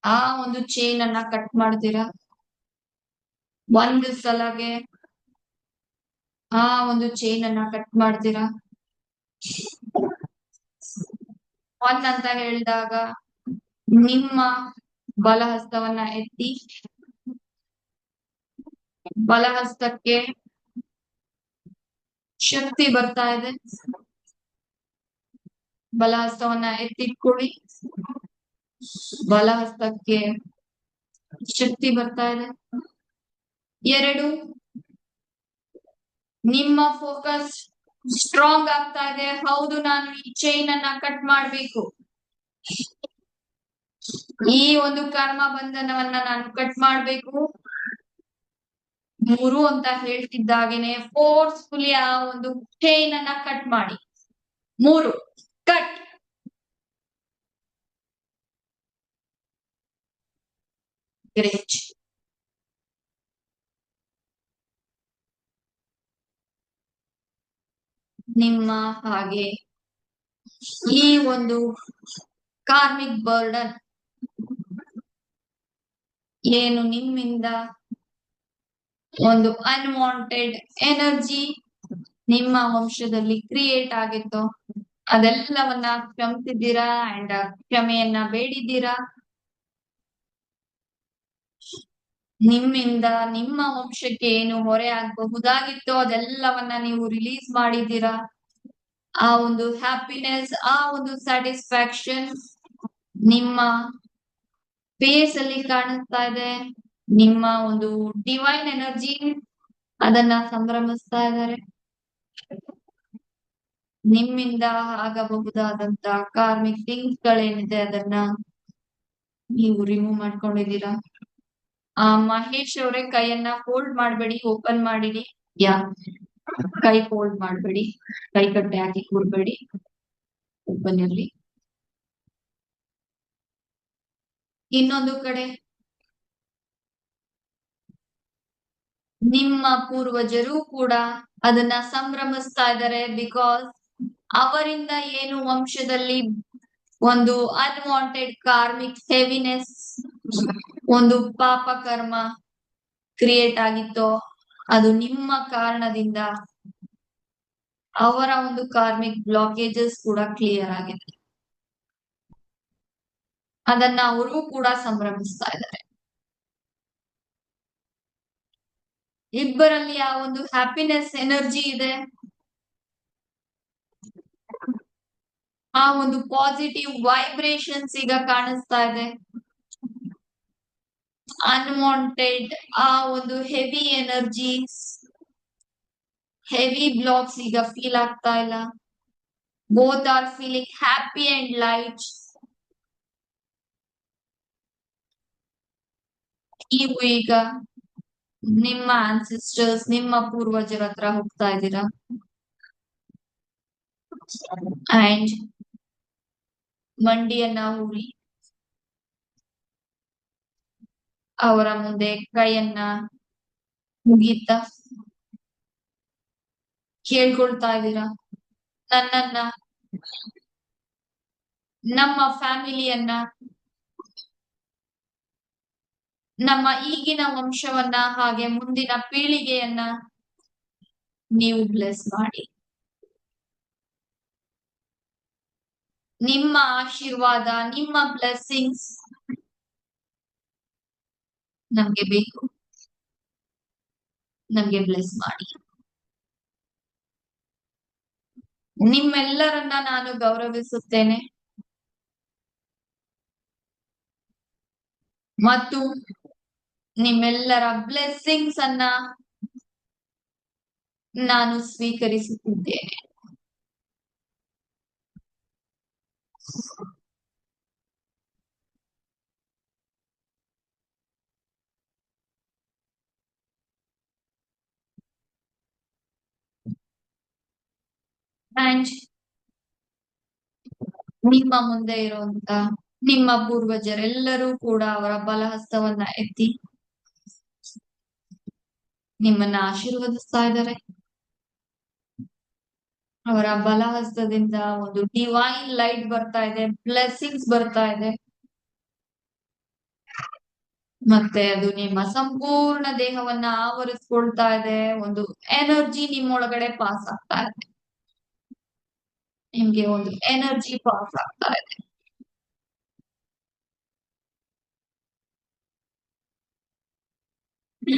ಆ ಒಂದು ಚೈನ್ ಅನ್ನ ಕಟ್ ಮಾಡ್ತೀರಾ. ಒಂದು ಸಲಗೆ ಆ ಒಂದು ಚೈನ್ ಅನ್ನ ಕಟ್ ಮಾಡ್ತೀರಾ. ಒನ್ ಅಂತ ಹೇಳಿದಾಗ ನಿಮ್ಮ ಬಲಹಸ್ತವನ್ನ ಎತ್ತಿ, ಬಲಹಸ್ತಕ್ಕೆ ಶಕ್ತಿ ಬರ್ತಾ ಇದೆ. ಬಲಹಸ್ತವನ್ನ ಎತ್ತಿಟ್ಕೊಳ್ಳಿ. ಬಲಹಸ್ತಕ್ಕೆ ಶಕ್ತಿ ಬರ್ತಾ ಇದೆ. 2, ನಿಮ್ಮ ಫೋಕಸ್ ಸ್ಟ್ರಾಂಗ್ ಆಗ್ತಾ ಇದೆ. ಹೌದು, ನಾನು ಈ ಚೈನ್ ಅನ್ನ ಕಟ್ ಮಾಡ್ಬೇಕು, ಈ ಒಂದು ಕರ್ಮ ಬಂಧನವನ್ನ ನಾನು ಕಟ್ ಮಾಡ್ಬೇಕು. 3 ಅಂತ ಹೇಳ್ತಿದ್ದಾಗೇನೆ ಫೋರ್ಸ್ಫುಲಿ ಆ ಒಂದು ಚೈನ್ ಅನ್ನ ಕಟ್ ಮಾಡಿ. 3 ಕಟ್. ಗ್ರೇಟ್. ನಿಮ್ಮ ಹಾಗೆ ಈ ಒಂದು ಕಾರ್ಮಿಕ್ ಬರ್ಡನ್ ಏನು ನಿಮ್ಮಿಂದ ಒಂದು ಅನ್ವಾಂಟೆಡ್ ಎನರ್ಜಿ ನಿಮ್ಮ ವಂಶದಲ್ಲಿ ಕ್ರಿಯೇಟ್ ಆಗಿತ್ತು, ಅದೆಲ್ಲವನ್ನ ಕ್ಷಮಿಸಿದ್ದೀರಾ ಅಂಡ್ ಕ್ಷಮೆಯನ್ನ ಬೇಡಿದ್ದೀರಾ. ನಿಮ್ಮಿಂದ ನಿಮ್ಮ ವಂಶಕ್ಕೆ ಏನು ಹೊರೆ ಆಗಬಹುದಾಗಿತ್ತೋ ಅದೆಲ್ಲವನ್ನ ನೀವು ರಿಲೀಸ್ ಮಾಡಿದ್ದೀರಾ. ಆ ಒಂದು ಹ್ಯಾಪಿನೆಸ್, ಆ ಒಂದು ಸ್ಯಾಟಿಸ್ಫ್ಯಾಕ್ಷನ್ ನಿಮ್ಮ ಫೇಸ್ ಅಲ್ಲಿ ಕಾಣಿಸ್ತಾ ಇದೆ. ನಿಮ್ಮ ಒಂದು ಡಿವೈನ್ ಎನರ್ಜಿ ಅದನ್ನ ಸಂಭ್ರಮಿಸ್ತಾ ಇದ್ದಾರೆ. ನಿಮ್ಮಿಂದ ಆಗಬಹುದಾದಂತ ಕಾರ್ಮಿಕ್ ಥಿಂಗ್ಸ್ ಗಳೇನಿದೆ ಅದನ್ನ ನೀವು ರಿಮೂವ್ ಮಾಡ್ಕೊಂಡಿದ್ದೀರಾ. ಮಹೇಶ್ ಅವರೇ, ಕೈಯನ್ನ ಫೋಲ್ಡ್ ಮಾಡ್ಬೇಡಿ, ಓಪನ್ ಮಾಡಿಡಿ. ಕೈ ಫೋಲ್ಡ್ ಮಾಡ್ಬೇಡಿ, ಕೈ ಕಟ್ಟೆ ಹಾಕಿ ಕೂರ್ಬೇಡಿ, ಓಪನ್ ಇರ್ಲಿ. ಇನ್ನೊಂದು ಕಡೆ ನಿಮ್ಮ ಪೂರ್ವಜರು ಕೂಡ ಅದನ್ನ ಸಂಭ್ರಮಿಸ್ತಾ ಇದ್ದಾರೆ. ಬಿಕಾಸ್ ಅವರಿಂದ ಏನು ವಂಶದಲ್ಲಿ ಒಂದು ಅನ್ವಾಂಟೆಡ್ ಕಾರ್ಮಿಕ್ ಹೆವಿನೆಸ್, ಒಂದು ಪಾಪ ಕರ್ಮ ಕ್ರಿಯೇಟ್ ಆಗಿತ್ತೋ ಅದು ನಿಮ್ಮ ಕಾರಣದಿಂದ ಅವರ ಒಂದು ಕಾರ್ಮಿಕ್ ಬ್ಲಾಕೇಜಸ್ ಕೂಡ ಕ್ಲಿಯರ್ ಆಗಿದೆ. ಅದನ್ನ ಅವರು ಕೂಡ ಸಂಭ್ರಮಿಸ್ತಾ ಇದ್ದಾರೆ. ಇಬ್ಬರಲ್ಲಿ ಆ ಒಂದು ಹ್ಯಾಪಿನೆಸ್ ಎನರ್ಜಿ ಇದೆ. ಆ ಒಂದು ಪಾಸಿಟಿವ್ ವೈಬ್ರೇಷನ್ಸ್ ಈಗ ಕಾಣಿಸ್ತಾ ಇದೆ. ಅನ್ವಾಂಟೆಡ್ ಆ ಒಂದು ಹೆವಿ ಎನರ್ಜೀಸ್, ಹೆವಿ ಬ್ಲಾಕ್ಸ್ ಈಗ ಫೀಲ್ ಆಗ್ತಾ ಇಲ್ಲ. Both are feeling happy and light. ನೀವು ಈಗ ನಿಮ್ಮ ಆನ್ಸಿಸ್ಟರ್ಸ್, ನಿಮ್ಮ ಪೂರ್ವಜರ ಹತ್ರ ಹೋಗ್ತಾ ಇದ್ದೀರಾ ಅಂಡ್ ಮಂಡಿಯನ್ನ ಊರಿ ಅವರ ಮುಂದೆ ಕೈಯನ್ನ ಮುಗಿತಾ ಕೇಳ್ಕೊಳ್ತಾ ಇದ್ದೀರಾ, ನನ್ನನ್ನ, ನಮ್ಮ ಫ್ಯಾಮಿಲಿಯನ್ನ, ನಮ್ಮ ಈಗಿನ ವಂಶವನ್ನ, ಹಾಗೆ ಮುಂದಿನ ಪೀಳಿಗೆಯನ್ನ ನೀವು ಬ್ಲೆಸ್ ಮಾಡಿ. ನಿಮ್ಮ ಆಶೀರ್ವಾದ, ನಿಮ್ಮ ಬ್ಲೆಸ್ಸಿಂಗ್ಸ್ ನಮ್ಗೆ ಬೇಕು. ನಮ್ಗೆ ಬ್ಲೆಸ್ ಮಾಡಿ. ನಿಮ್ಮೆಲ್ಲರನ್ನ ನಾನು ಗೌರವಿಸುತ್ತೇನೆ ಮತ್ತು ನಿಮ್ಮೆಲ್ಲರ ಬ್ಲೆಸ್ಸಿಂಗ್ಸ್ ಅನ್ನ ನಾನು ಸ್ವೀಕರಿಸುತ್ತಿದ್ದೇನೆ. ಅಂಡ್ ನಿಮ್ಮ ಮುಂದೆ ಇರುವಂತ ನಿಮ್ಮ ಪೂರ್ವಜರೆಲ್ಲರೂ ಕೂಡ ಅವರ ಬಲಹಸ್ತವನ್ನ ಎತ್ತಿ ನಿಮ್ಮನ್ನ ಆಶೀರ್ವದಿಸ್ತಾ ಇದ್ದಾರೆ. ಅವರ ಬಲಹಸ್ತದಿಂದ ಒಂದು ಡಿವೈನ್ ಲೈಟ್ ಬರ್ತಾ ಇದೆ, ಬ್ಲೆಸ್ಸಿಂಗ್ಸ್ ಬರ್ತಾ ಇದೆ. ಮತ್ತೆ ಅದು ನಿಮ್ಮ ಸಂಪೂರ್ಣ ದೇಹವನ್ನ ಆವರಿಸ್ಕೊಳ್ತಾ ಇದೆ. ಒಂದು ಎನರ್ಜಿ ನಿಮ್ಮೊಳಗಡೆ ಪಾಸ್ ಆಗ್ತಾ ಇದೆ. ನಿಮ್ಗೆ ಒಂದು ಎನರ್ಜಿ ಪಾಸ್ ಆಗ್ತಾ ಇದೆ.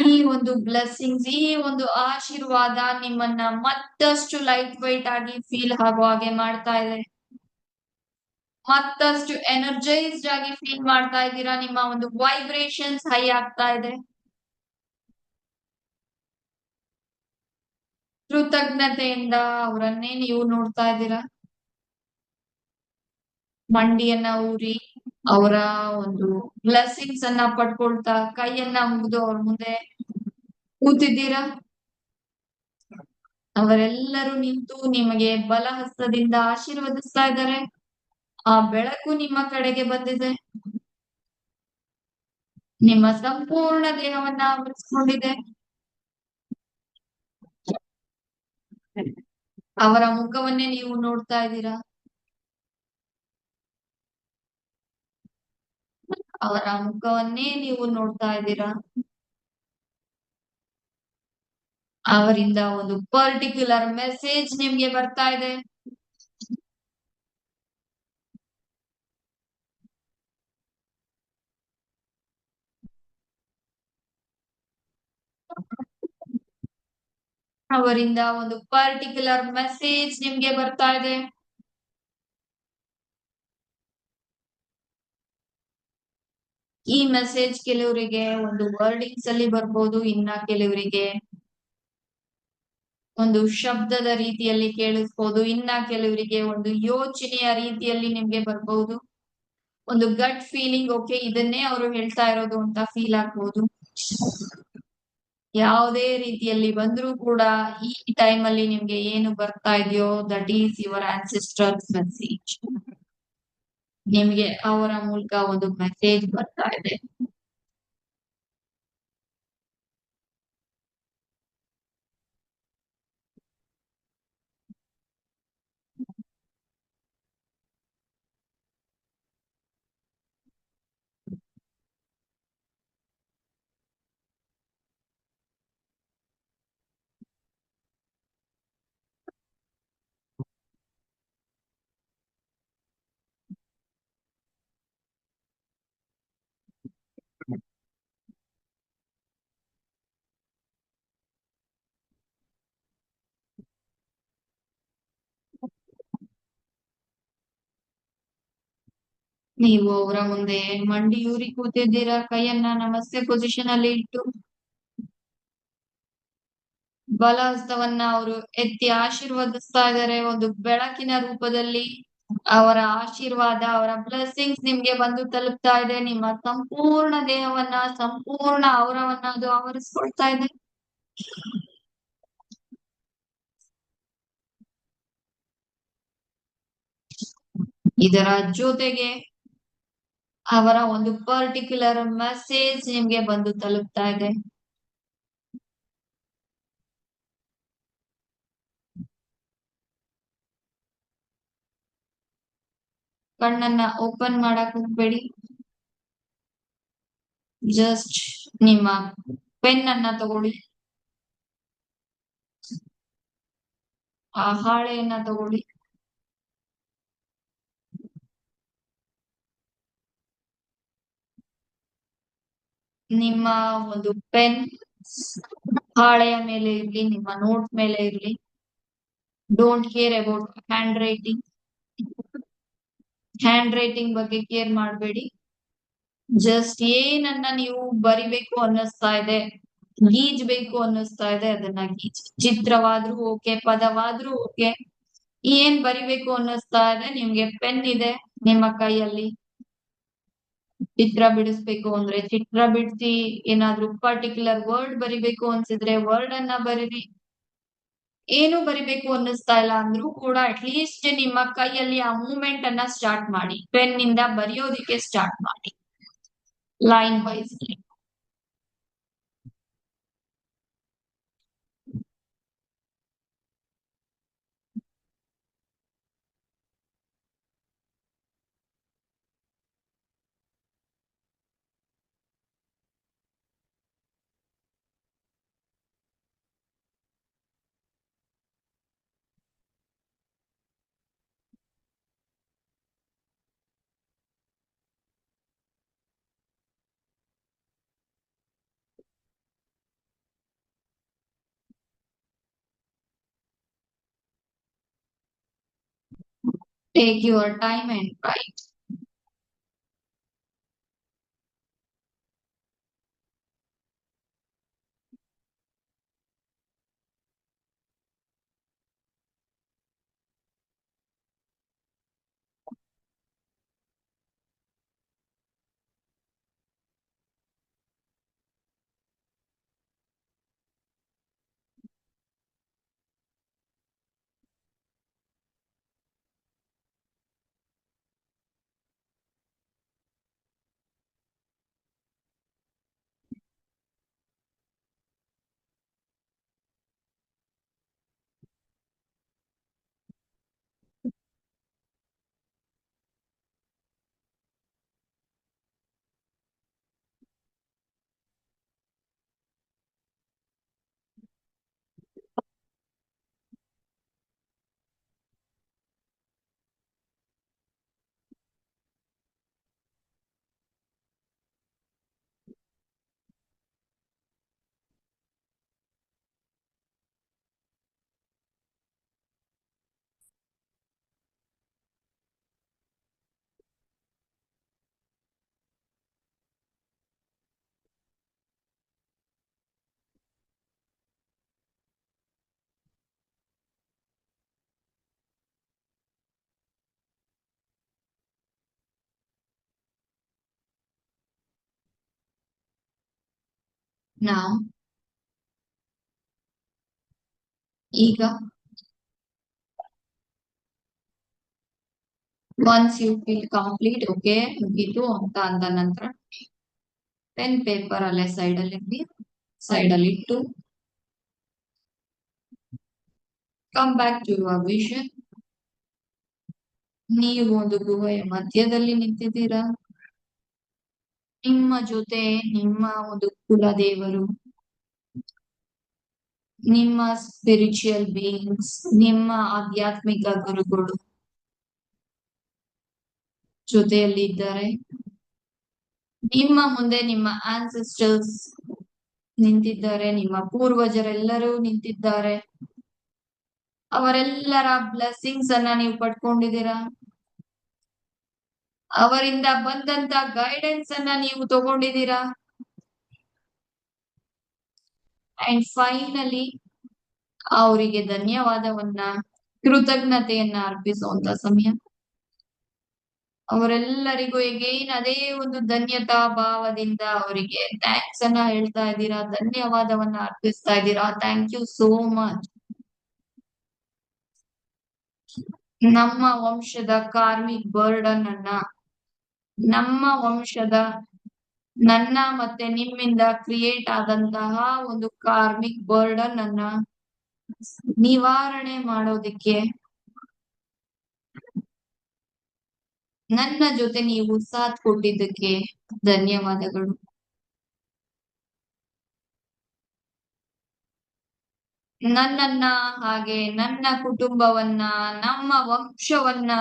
ಈ ಒಂದು ಬ್ಲೆಸ್ಸಿಂಗ್ಸ್, ಈ ಒಂದು ಆಶೀರ್ವಾದ ನಿಮ್ಮನ್ನ ಮತ್ತಷ್ಟು ಲೈಟ್ ವೈಟ್ ಆಗಿ ಫೀಲ್ ಆಗೋ ಹಾಗೆ ಮಾಡ್ತಾ ಇದೆ. ಮತ್ತಷ್ಟು ಎನರ್ಜೈಸ್ಡ್ ಆಗಿ ಫೀಲ್ ಮಾಡ್ತಾ ಇದ್ದೀರಾ. ನಿಮ್ಮ ಒಂದು ವೈಬ್ರೇಷನ್ಸ್ ಹೈ ಆಗ್ತಾ ಇದೆ. ಕೃತಜ್ಞತೆಯಿಂದ ಅವರನ್ನೇ ನೀವು ನೋಡ್ತಾ ಇದ್ದೀರಾ. ಮಂಡಿಯನ್ನ ಊರಿ ಅವರ ಒಂದು ಬ್ಲೆಸ್ಸಿಂಗ್ಸ್ ಅನ್ನ ಪಡ್ಕೊಳ್ತಾ ಕೈಯನ್ನ ಮುಗಿದು ಅವ್ರ ಮುಂದೆ ಕೂತಿದ್ದೀರಾ. ಅವರೆಲ್ಲರೂ ನಿಂತು ನಿಮಗೆ ಬಲಹಸ್ತದಿಂದ ಆಶೀರ್ವದಿಸ್ತಾ ಇದ್ದಾರೆ. ಆ ಬೆಳಕು ನಿಮ್ಮ ಕಡೆಗೆ ಬಂದಿದೆ. ನಿಮ್ಮ ಸಂಪೂರ್ಣ ದೇಹವನ್ನ ಆವರಿಸ್ಕೊಂಡಿದೆ. ಅವರ ಮುಖವನ್ನೇ ನೀವು ನೋಡ್ತಾ ಇದ್ದೀರಾ. ಅವರ ಮುಖವನ್ನೇ ನೀವು ನೋಡ್ತಾ ಇದ್ದೀರಾ. ಅವರಿಂದ ಒಂದು ಪರ್ಟಿಕ್ಯುಲರ್ ಮೆಸೇಜ್ ನಿಮ್ಗೆ ಬರ್ತಾ ಇದೆ. ಅವರಿಂದ ಒಂದು ಪರ್ಟಿಕ್ಯುಲರ್ ಮೆಸೇಜ್ ನಿಮ್ಗೆ ಬರ್ತಾ ಇದೆ. ಈ ಮೆಸೇಜ್ ಕೆಲವರಿಗೆ ಒಂದು ವರ್ಡಿಂಗ್ಸ್ ಅಲ್ಲಿ ಬರ್ಬೋದು, ಇನ್ನ ಕೆಲವರಿಗೆ ಒಂದು ಶಬ್ದದ ರೀತಿಯಲ್ಲಿ ಕೇಳಿಸ್ಬೋದು, ಇನ್ನ ಕೆಲವರಿಗೆ ಒಂದು ಯೋಚನೆಯ ರೀತಿಯಲ್ಲಿ ನಿಮ್ಗೆ ಬರ್ಬಹುದು. ಒಂದು ಗಟ್ ಫೀಲಿಂಗ್, ಓಕೆ ಇದನ್ನೇ ಅವರು ಹೇಳ್ತಾ ಇರೋದು ಅಂತ ಫೀಲ್ ಆಗ್ಬಹುದು. ಯಾವುದೇ ರೀತಿಯಲ್ಲಿ ಬಂದ್ರೂ ಕೂಡ ಈ ಟೈಮ್ ಅಲ್ಲಿ ನಿಮ್ಗೆ ಏನು ಬರ್ತಾ ಇದೆಯೋ that is your ancestors message. ನಿಮ್ಗೆ ಅವರ ಮೂಲಕ ಒಂದು ಮೆಸೇಜ್ ಬರ್ತಾ ಇದೆ. ನೀವು ಅವರ ಮುಂದೆ ಮಂಡಿಯೂರಿ ಕೂತಿದ್ದೀರಾ. ಕೈಯನ್ನ ನಮಸ್ತೆ ಪೊಸಿಷನ್ ಅಲ್ಲಿ ಇಟ್ಟು ಬಲಹಸ್ತವನ್ನ ಅವರು ಎತ್ತಿ ಆಶೀರ್ವದಿಸ್ತಾ ಇದ್ದಾರೆ. ಒಂದು ಬೆಳಕಿನ ರೂಪದಲ್ಲಿ ಅವರ ಆಶೀರ್ವಾದ, ಅವರ ಬ್ಲೆಸ್ಸಿಂಗ್ಸ್ ನಿಮ್ಗೆ ಬಂದು ತಲುಪ್ತಾ ಇದೆ. ನಿಮ್ಮ ಸಂಪೂರ್ಣ ದೇಹವನ್ನ, ಸಂಪೂರ್ಣ ಅವರವನ್ನ ಅದು ಆವರಿಸ್ಕೊಳ್ತಾ ಇದೆ. ಇದರ ಜೊತೆಗೆ ಅವರ ಒಂದು ಪರ್ಟಿಕ್ಯುಲರ್ ಮೆಸೇಜ್ ನಿಮ್ಗೆ ಬಂದು ತಲುಪ್ತಾ ಇದೆ. ಕಣ್ಣನ್ನ ಓಪನ್ ಮಾಡಕ್ ಹೋಗ್ಬೇಡಿ. ಜಸ್ಟ್ ನಿಮ್ಮ ಪೆನ್ ಅನ್ನ ತಗೊಳ್ಳಿ, ಆ ಹಾಳೆಯನ್ನ ತಗೊಳ್ಳಿ, ನಿಮ್ಮ ಒಂದು ಪೆನ್ ಹಾಳೆಯ ಮೇಲೆ ಇರ್ಲಿ, ನಿಮ್ಮ ನೋಟ್ ಮೇಲೆ ಇರ್ಲಿ. Don't care about hand writing ಬಗ್ಗೆ ಕೇರ್ ಮಾಡಬೇಡಿ. ಜಸ್ಟ್ ಏನನ್ನ ನೀವು ಬರಿಬೇಕು ಅನ್ನಿಸ್ತಾ ಇದೆ, ಗೀಜ್ಬೇಕು ಅನ್ನಿಸ್ತಾ ಇದೆ, ಅದನ್ನ ಗೀಜ್. ಚಿತ್ರವಾದ್ರೂ ಓಕೆ, ಪದವಾದ್ರೂ ಓಕೆ. ಏನ್ ಬರಿಬೇಕು ಅನ್ನಿಸ್ತಾ ಇದೆ, ನಿಮ್ಗೆ ಪೆನ್ ಇದೆ ನಿಮ್ಮ ಕೈಯಲ್ಲಿ, ಚಿತ್ರ ಬಿಡಿಸ್ಬೇಕು ಅಂದ್ರೆ ಚಿತ್ರ ಬಿಡಿಸಿ, ಏನಾದ್ರೂ ಪರ್ಟಿಕ್ಯುಲರ್ ವರ್ಡ್ ಬರಿಬೇಕು ಅನ್ಸಿದ್ರೆ ವರ್ಡ್ ಅನ್ನ ಬರೀರಿ. ಏನು ಬರಿಬೇಕು ಅನ್ನಿಸ್ತಾ ಇಲ್ಲ ಅಂದ್ರೂ ಕೂಡ ಅಟ್ಲೀಸ್ಟ್ ನಿಮ್ಮ ಕೈಯಲ್ಲಿ ಆ ಮೂವ್ಮೆಂಟ್ ಅನ್ನ ಸ್ಟಾರ್ಟ್ ಮಾಡಿ, ಪೆನ್ ನಿಂದ ಬರೆಯೋದಿಕ್ಕೆ ಸ್ಟಾರ್ಟ್ ಮಾಡಿ, line wise. Take your time and write. Now, ಈಗ once you feel complete, okay, ಮುಗೀತು ಅಂತ ಅಂದ ನಂತರ ಪೆನ್ ಪೇಪರ್ ಅಲ್ಲೇ ಸೈಡ್ ಅಲ್ಲಿ ಇಟ್ಟು come back to your vision. ನೀವು ಒಂದು ಗುಹೆಯ ಮಧ್ಯದಲ್ಲಿ ನಿಂತಿದ್ದೀರಾ. ನಿಮ್ಮ ಜೊತೆ ನಿಮ್ಮ ಒಂದು ಕುಲದೇವರು, ನಿಮ್ಮ ಸ್ಪಿರಿಚುವಲ್ ಬೀಯಿಂಗ್ಸ್, ನಿಮ್ಮ ಆಧ್ಯಾತ್ಮಿಕ ಗುರುಗಳು ಜೊತೆಯಲ್ಲಿ ಇದ್ದಾರೆ. ನಿಮ್ಮ ಮುಂದೆ ನಿಮ್ಮ ಆನ್ಸೆಸ್ಟರ್ಸ್ ನಿಂತಿದ್ದಾರೆ, ನಿಮ್ಮ ಪೂರ್ವಜರೆಲ್ಲರೂ ನಿಂತಿದ್ದಾರೆ. ಅವರೆಲ್ಲರ ಬ್ಲೆಸ್ಸಿಂಗ್ಸ್ ಅನ್ನ ನೀವು ಪಡ್ಕೊಂಡಿದ್ದೀರಾ. ಅವರಿಂದ ಬಂದಂತ ಗೈಡೆನ್ಸ್ ಅನ್ನ ನೀವು ತಗೊಂಡಿದ್ದೀರಾ. ಅಂಡ್ ಫೈನಲಿ ಅವರಿಗೆ ಧನ್ಯವಾದವನ್ನ, ಕೃತಜ್ಞತೆಯನ್ನ ಅರ್ಪಿಸುವಂತ ಸಮಯ. ಅವರೆಲ್ಲರಿಗೂ ಎಗೈನ್ ಅದೇ ಒಂದು ಧನ್ಯತಾ ಭಾವದಿಂದ ಅವರಿಗೆ ಥ್ಯಾಂಕ್ಸ್ ಅನ್ನ ಹೇಳ್ತಾ ಇದ್ದೀರಾ, ಧನ್ಯವಾದವನ್ನ ಅರ್ಪಿಸ್ತಾ ಇದ್ದೀರಾ. Thank you so much. ನಮ್ಮ ವಂಶದ ಕಾರ್ಮಿಕ್ ಬರ್ಡನ್ ಅನ್ನ ನಮ್ಮ ವಂಶದ ನನ್ನ ಮತ್ತೆ ನಿಮ್ಮಿಂದ ಕ್ರಿಯೇಟ್ ಆದಂತಹ ಒಂದು ಕಾರ್ಮಿಕ್ ಬರ್ಡನ್ ಅನ್ನ ನಿವಾರಣೆ ಮಾಡೋದಿಕ್ಕೆ ನನ್ನ ಜೊತೆ ನೀವು ಸಾಥ್ ಕೊಟ್ಟಿದ್ದಕ್ಕೆ ಧನ್ಯವಾದಗಳು. ನನ್ನನ್ನ ಹಾಗೆ ನನ್ನ ಕುಟುಂಬವನ್ನ ನಮ್ಮ ವಂಶವನ್ನ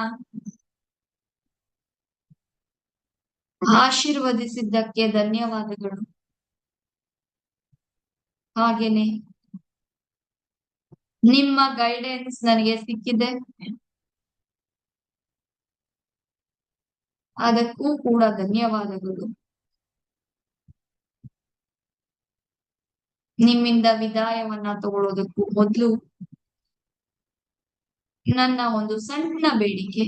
ಆಶೀರ್ವದಿಸಿದ್ದಕ್ಕೆ ಧನ್ಯವಾದಗಳು. ಹಾಗೇನೆ ನಿಮ್ಮ ಗೈಡೆನ್ಸ್ ನನಗೆ ಸಿಕ್ಕಿದೆ, ಅದಕ್ಕೂ ಕೂಡ ಧನ್ಯವಾದಗಳು. ನಿಮ್ಮಿಂದ ವಿದಾಯವನ್ನ ತಗೊಳ್ಳೋದಕ್ಕೂ ಮೊದಲು ನನ್ನ ಒಂದು ಸಣ್ಣ ಬೇಡಿಕೆ,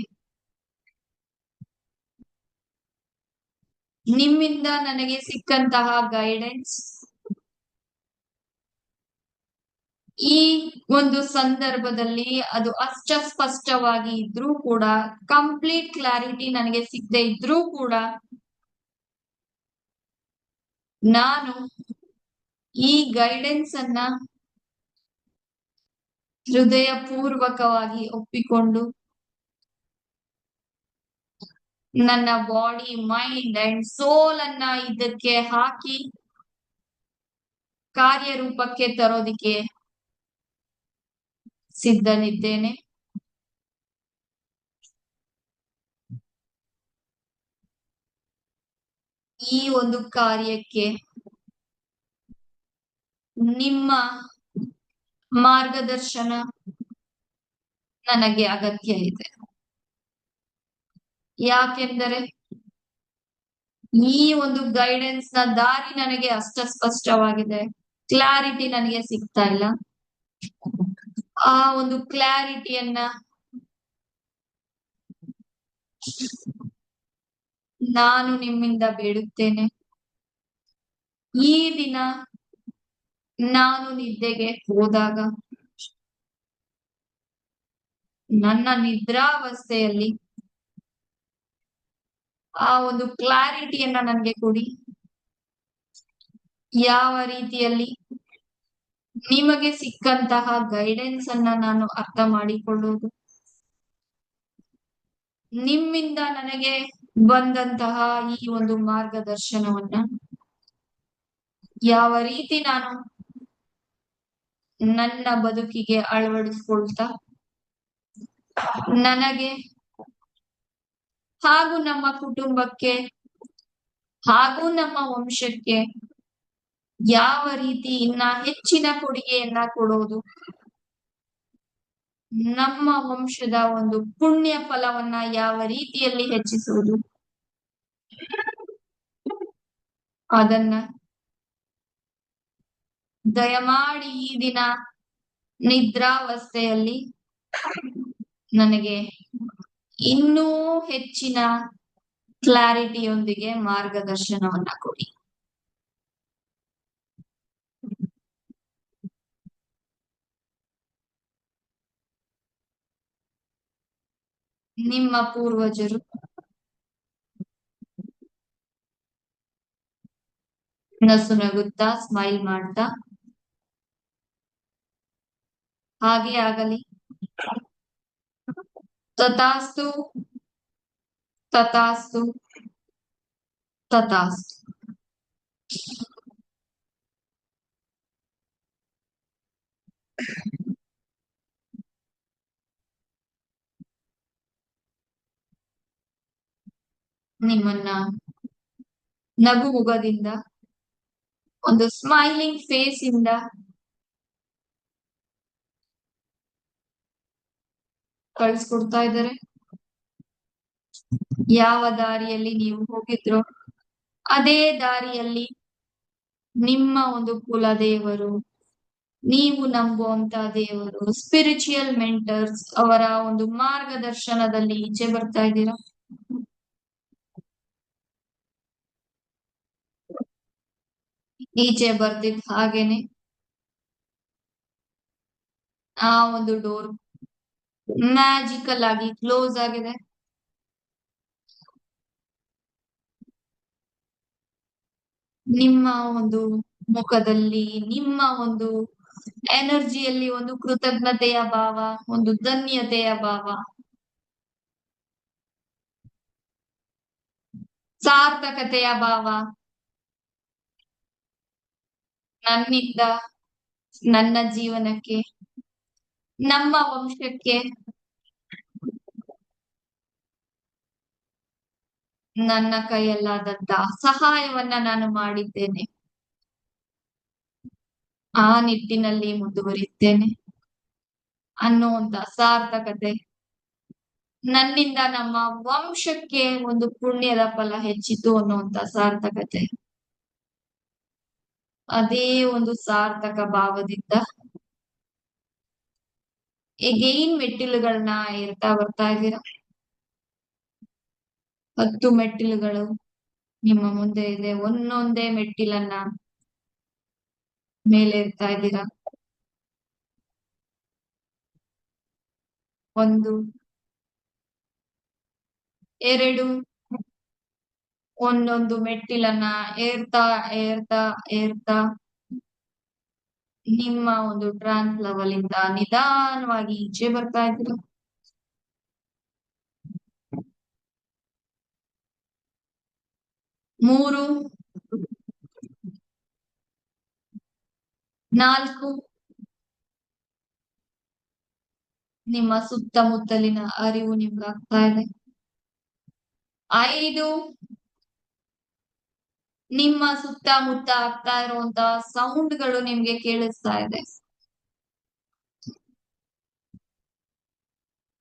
ನಿಮ್ಮಿಂದ ನನಗೆ ಸಿಕ್ಕಂತಹ ಗೈಡೆನ್ಸ್ ಈ ಒಂದು ಸಂದರ್ಭದಲ್ಲಿ ಅದು ಸ್ಪಷ್ಟವಾಗಿ ಇದ್ರೂ ಕೂಡ, ಕಂಪ್ಲೀಟ್ ಕ್ಲಾರಿಟಿ ನನಗೆ ಸಿಗದೆ ಇದ್ರೂ ಕೂಡ, ನಾನು ಈ ಗೈಡೆನ್ಸ್ ಅನ್ನ ಹೃದಯ ಪೂರ್ವಕವಾಗಿ ಒಪ್ಪಿಕೊಂಡು ನನ್ನ ಬಾಡಿ, ಮೈಂಡ್ ಅಂಡ್ ಸೋಲ್ ಅನ್ನ ಇದಕ್ಕೆ ಹಾಕಿ ಕಾರ್ಯರೂಪಕ್ಕೆ ತರೋದಿಕ್ಕೆ ಸಿದ್ಧನಿದ್ದೇನೆ. ಈ ಒಂದು ಕಾರ್ಯಕ್ಕೆ ನಿಮ್ಮ ಮಾರ್ಗದರ್ಶನ ನನಗೆ ಅಗತ್ಯ ಇದೆ. ಯಾಕೆಂದರೆ ಈ ಒಂದು ಗೈಡೆನ್ಸ್ ನ ದಾರಿ ನನಗೆ ಸ್ಪಷ್ಟವಾಗಿದೆ, ಕ್ಲಾರಿಟಿ ನನಗೆ ಸಿಗ್ತಾ ಇಲ್ಲ. ಆ ಒಂದು ಕ್ಲಾರಿಟಿಯನ್ನ ನಾನು ನಿಮ್ಮಿಂದ ಬೇಡುತ್ತೇನೆ. ಈ ದಿನ ನಾನು ನಿದ್ದೆಗೆ ಹೋದಾಗ ನನ್ನ ನಿದ್ರಾವಸ್ಥೆಯಲ್ಲಿ ಆ ಒಂದು ಕ್ಲಾರಿಟಿಯನ್ನ ನನಗೆ ಕೊಡಿ. ಯಾವ ರೀತಿಯಲ್ಲಿ ನಿಮಗೆ ಸಿಕ್ಕಂತಹ ಗೈಡೆನ್ಸ್ ಅನ್ನ ನಾನು ಅರ್ಥ ಮಾಡಿಕೊಳ್ಳುವುದು, ನಿಮ್ಮಿಂದ ನನಗೆ ಬಂದಂತಹ ಈ ಒಂದು ಮಾರ್ಗದರ್ಶನವನ್ನ ಯಾವ ರೀತಿ ನಾನು ನನ್ನ ಬದುಕಿಗೆ ಅಳವಡಿಸ್ಕೊಳ್ತಾ ನನಗೆ ಹಾಗೂ ನಮ್ಮ ಕುಟುಂಬಕ್ಕೆ ಹಾಗೂ ನಮ್ಮ ವಂಶಕ್ಕೆ ಯಾವ ರೀತಿ ಇನ್ನ ಹೆಚ್ಚಿನ ಕೊಡುಗೆಯನ್ನ ಕೊಡೋದು, ನಮ್ಮ ವಂಶದ ಒಂದು ಪುಣ್ಯ ಫಲವನ್ನ ಯಾವ ರೀತಿಯಲ್ಲಿ ಹೆಚ್ಚಿಸುವುದು, ಅದನ್ನ ದಯಮಾಡಿ ಈ ದಿನ ನಿದ್ರಾವಸ್ಥೆಯಲ್ಲಿ ನನಗೆ ಇನ್ನೂ ಹೆಚ್ಚಿನ ಕ್ಲಾರಿಟಿಯೊಂದಿಗೆ ಮಾರ್ಗದರ್ಶನವನ್ನ ಕೊಡಿ. ನಿಮ್ಮ ಪೂರ್ವಜರು ನಸು ನಗುತ್ತಾ ಸ್ಮೈಲ್ ಮಾಡ್ತಾ ಹಾಗೆ ಆಗಲಿ, ತಥಾಸ್ತು ತಥಾಸ್ತು ತಥಾಸ್ತು. ನಿಮ್ಮನ್ನ ನಗು ಮುಖದಿಂದ, ಒಂದು ಸ್ಮೈಲಿಂಗ್ ಫೇಸ್ ಇಂದ ಕಳಿಸ್ಕೊಡ್ತಾ ಇದ್ದಾರೆ. ಯಾವ ದಾರಿಯಲ್ಲಿ ನೀವು ಹೋಗಿದ್ರೋ ಅದೇ ದಾರಿಯಲ್ಲಿ ನಿಮ್ಮ ಒಂದು ಕುಲ ದೇವರು, ನೀವು ನಂಬುವಂತ ದೇವರು, ಸ್ಪಿರಿಚುಯಲ್ ಮೆಂಟರ್ಸ್ ಅವರ ಒಂದು ಮಾರ್ಗದರ್ಶನದಲ್ಲಿ ಈಚೆ ಬರ್ತಾ ಇದ್ದೀರಾ. ಈಚೆ ಬರ್ತಿದ್ ಹಾಗೇನೆ ಆ ಒಂದು ಡೋರ್ ಮ್ಯಾಜಿಕಲ್ ಆಗಿ ಕ್ಲೋಸ್ ಆಗಿದೆ. ನಿಮ್ಮ ಒಂದು ಮುಖದಲ್ಲಿ, ನಿಮ್ಮ ಒಂದು ಎನರ್ಜಿಯಲ್ಲಿ ಒಂದು ಕೃತಜ್ಞತೆಯ ಭಾವ, ಒಂದು ಧನ್ಯತೆಯ ಭಾವ, ಸಾರ್ಥಕತೆಯ ಭಾವ, ನನ್ನಿಂದ ನನ್ನ ಜೀವನಕ್ಕೆ, ನಮ್ಮ ವಂಶಕ್ಕೆ, ನನ್ನ ಕೈಯಲ್ಲಾದಂತ ಸಹಾಯವನ್ನ ನಾನು ಮಾಡಿದ್ದೇನೆ. ಆ ನಿಟ್ಟಿನಲ್ಲಿ ಮುಂದುವರಿಯುತ್ತೇನೆ ಅನ್ನುವಂತ ಸಾರ್ಥಕತೆ, ನನ್ನಿಂದ ನಮ್ಮ ವಂಶಕ್ಕೆ ಒಂದು ಪುಣ್ಯದ ಫಲ ಹೆಚ್ಚಿತು ಅನ್ನುವಂತ ಸಾರ್ಥಕತೆ, ಅದೇ ಒಂದು ಸಾರ್ಥಕ ಭಾವದಿಂದ ಎಗೈನ್ ಮೆಟ್ಟಿಲುಗಳನ್ನ ಏರ್ತಾ ಬರ್ತಾ ಇದ್ದೀರಾ. 10 ಮೆಟ್ಟಿಲುಗಳು ನಿಮ್ಮ ಮುಂದೆ ಇದೆ. ಒಂದೊಂದೇ ಮೆಟ್ಟಿಲನ್ನ ಮೇಲೇರ್ತಾ ಇದ್ದೀರಾ. 1, 2, ಒಂದೊಂದು ಮೆಟ್ಟಿಲನ್ನ ಏರ್ತಾ ಏರ್ತಾ ಏರ್ತಾ ನಿಮ್ಮ ಒಂದು ಟ್ರಾನ್ಸ್ ಲೆವೆಲ್ ಇಂದ ನಿಧಾನವಾಗಿ ಈಚೆ ಬರ್ತಾ ಇದ್ದೀರಾ. 3, 4, ನಿಮ್ಮ ಸುತ್ತಮುತ್ತಲಿನ ಅರಿವು ನಿಮ್ಗಾಗ್ತಾ ಇದೆ. 5, ನಿಮ್ಮ ಸುತ್ತಮುತ್ತ ಆಗ್ತಾ ಇರುವಂತ ಸೌಂಡ್ಗಳು ನಿಮ್ಗೆ ಕೇಳಿಸ್ತಾ ಇದೆ.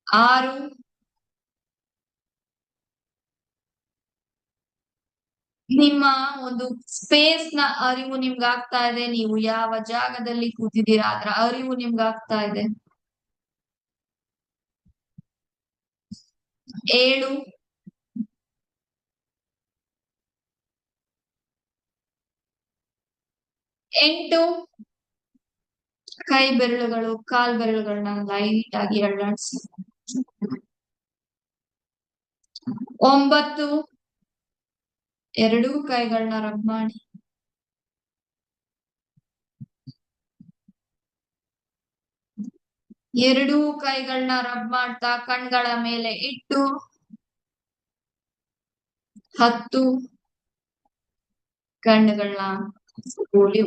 6, ನಿಮ್ಮ ಒಂದು ಸ್ಪೇಸ್ ನ ಅರಿವು ನಿಮ್ಗಾಗ್ತಾ ಇದೆ. ನೀವು ಯಾವ ಜಾಗದಲ್ಲಿ ಕೂತಿದ್ದೀರಾ ಅದರ ಅರಿವು ನಿಮ್ಗಾಗ್ತಾ ಇದೆ. 7, ಎಂಟು, ಕೈ ಬೆರಳುಗಳು, ಕಾಲ್ ಬೆರಳುಗಳನ್ನ ಲೈಟ್ ಆಗಿ ಅಳ್ಳಾಡಿಸಿ. 9, ಎರಡೂ ಕೈಗಳನ್ನ ರಬ್ ಮಾಡಿ. 2 ಕೈಗಳನ್ನ ರಬ್ ಮಾಡ್ತಾ ಕಣ್ಗಳ ಮೇಲೆ ಇಟ್ಟು 10 ಕಣ್ಣುಗಳನ್ನ ಸ್ಲೋಲಿ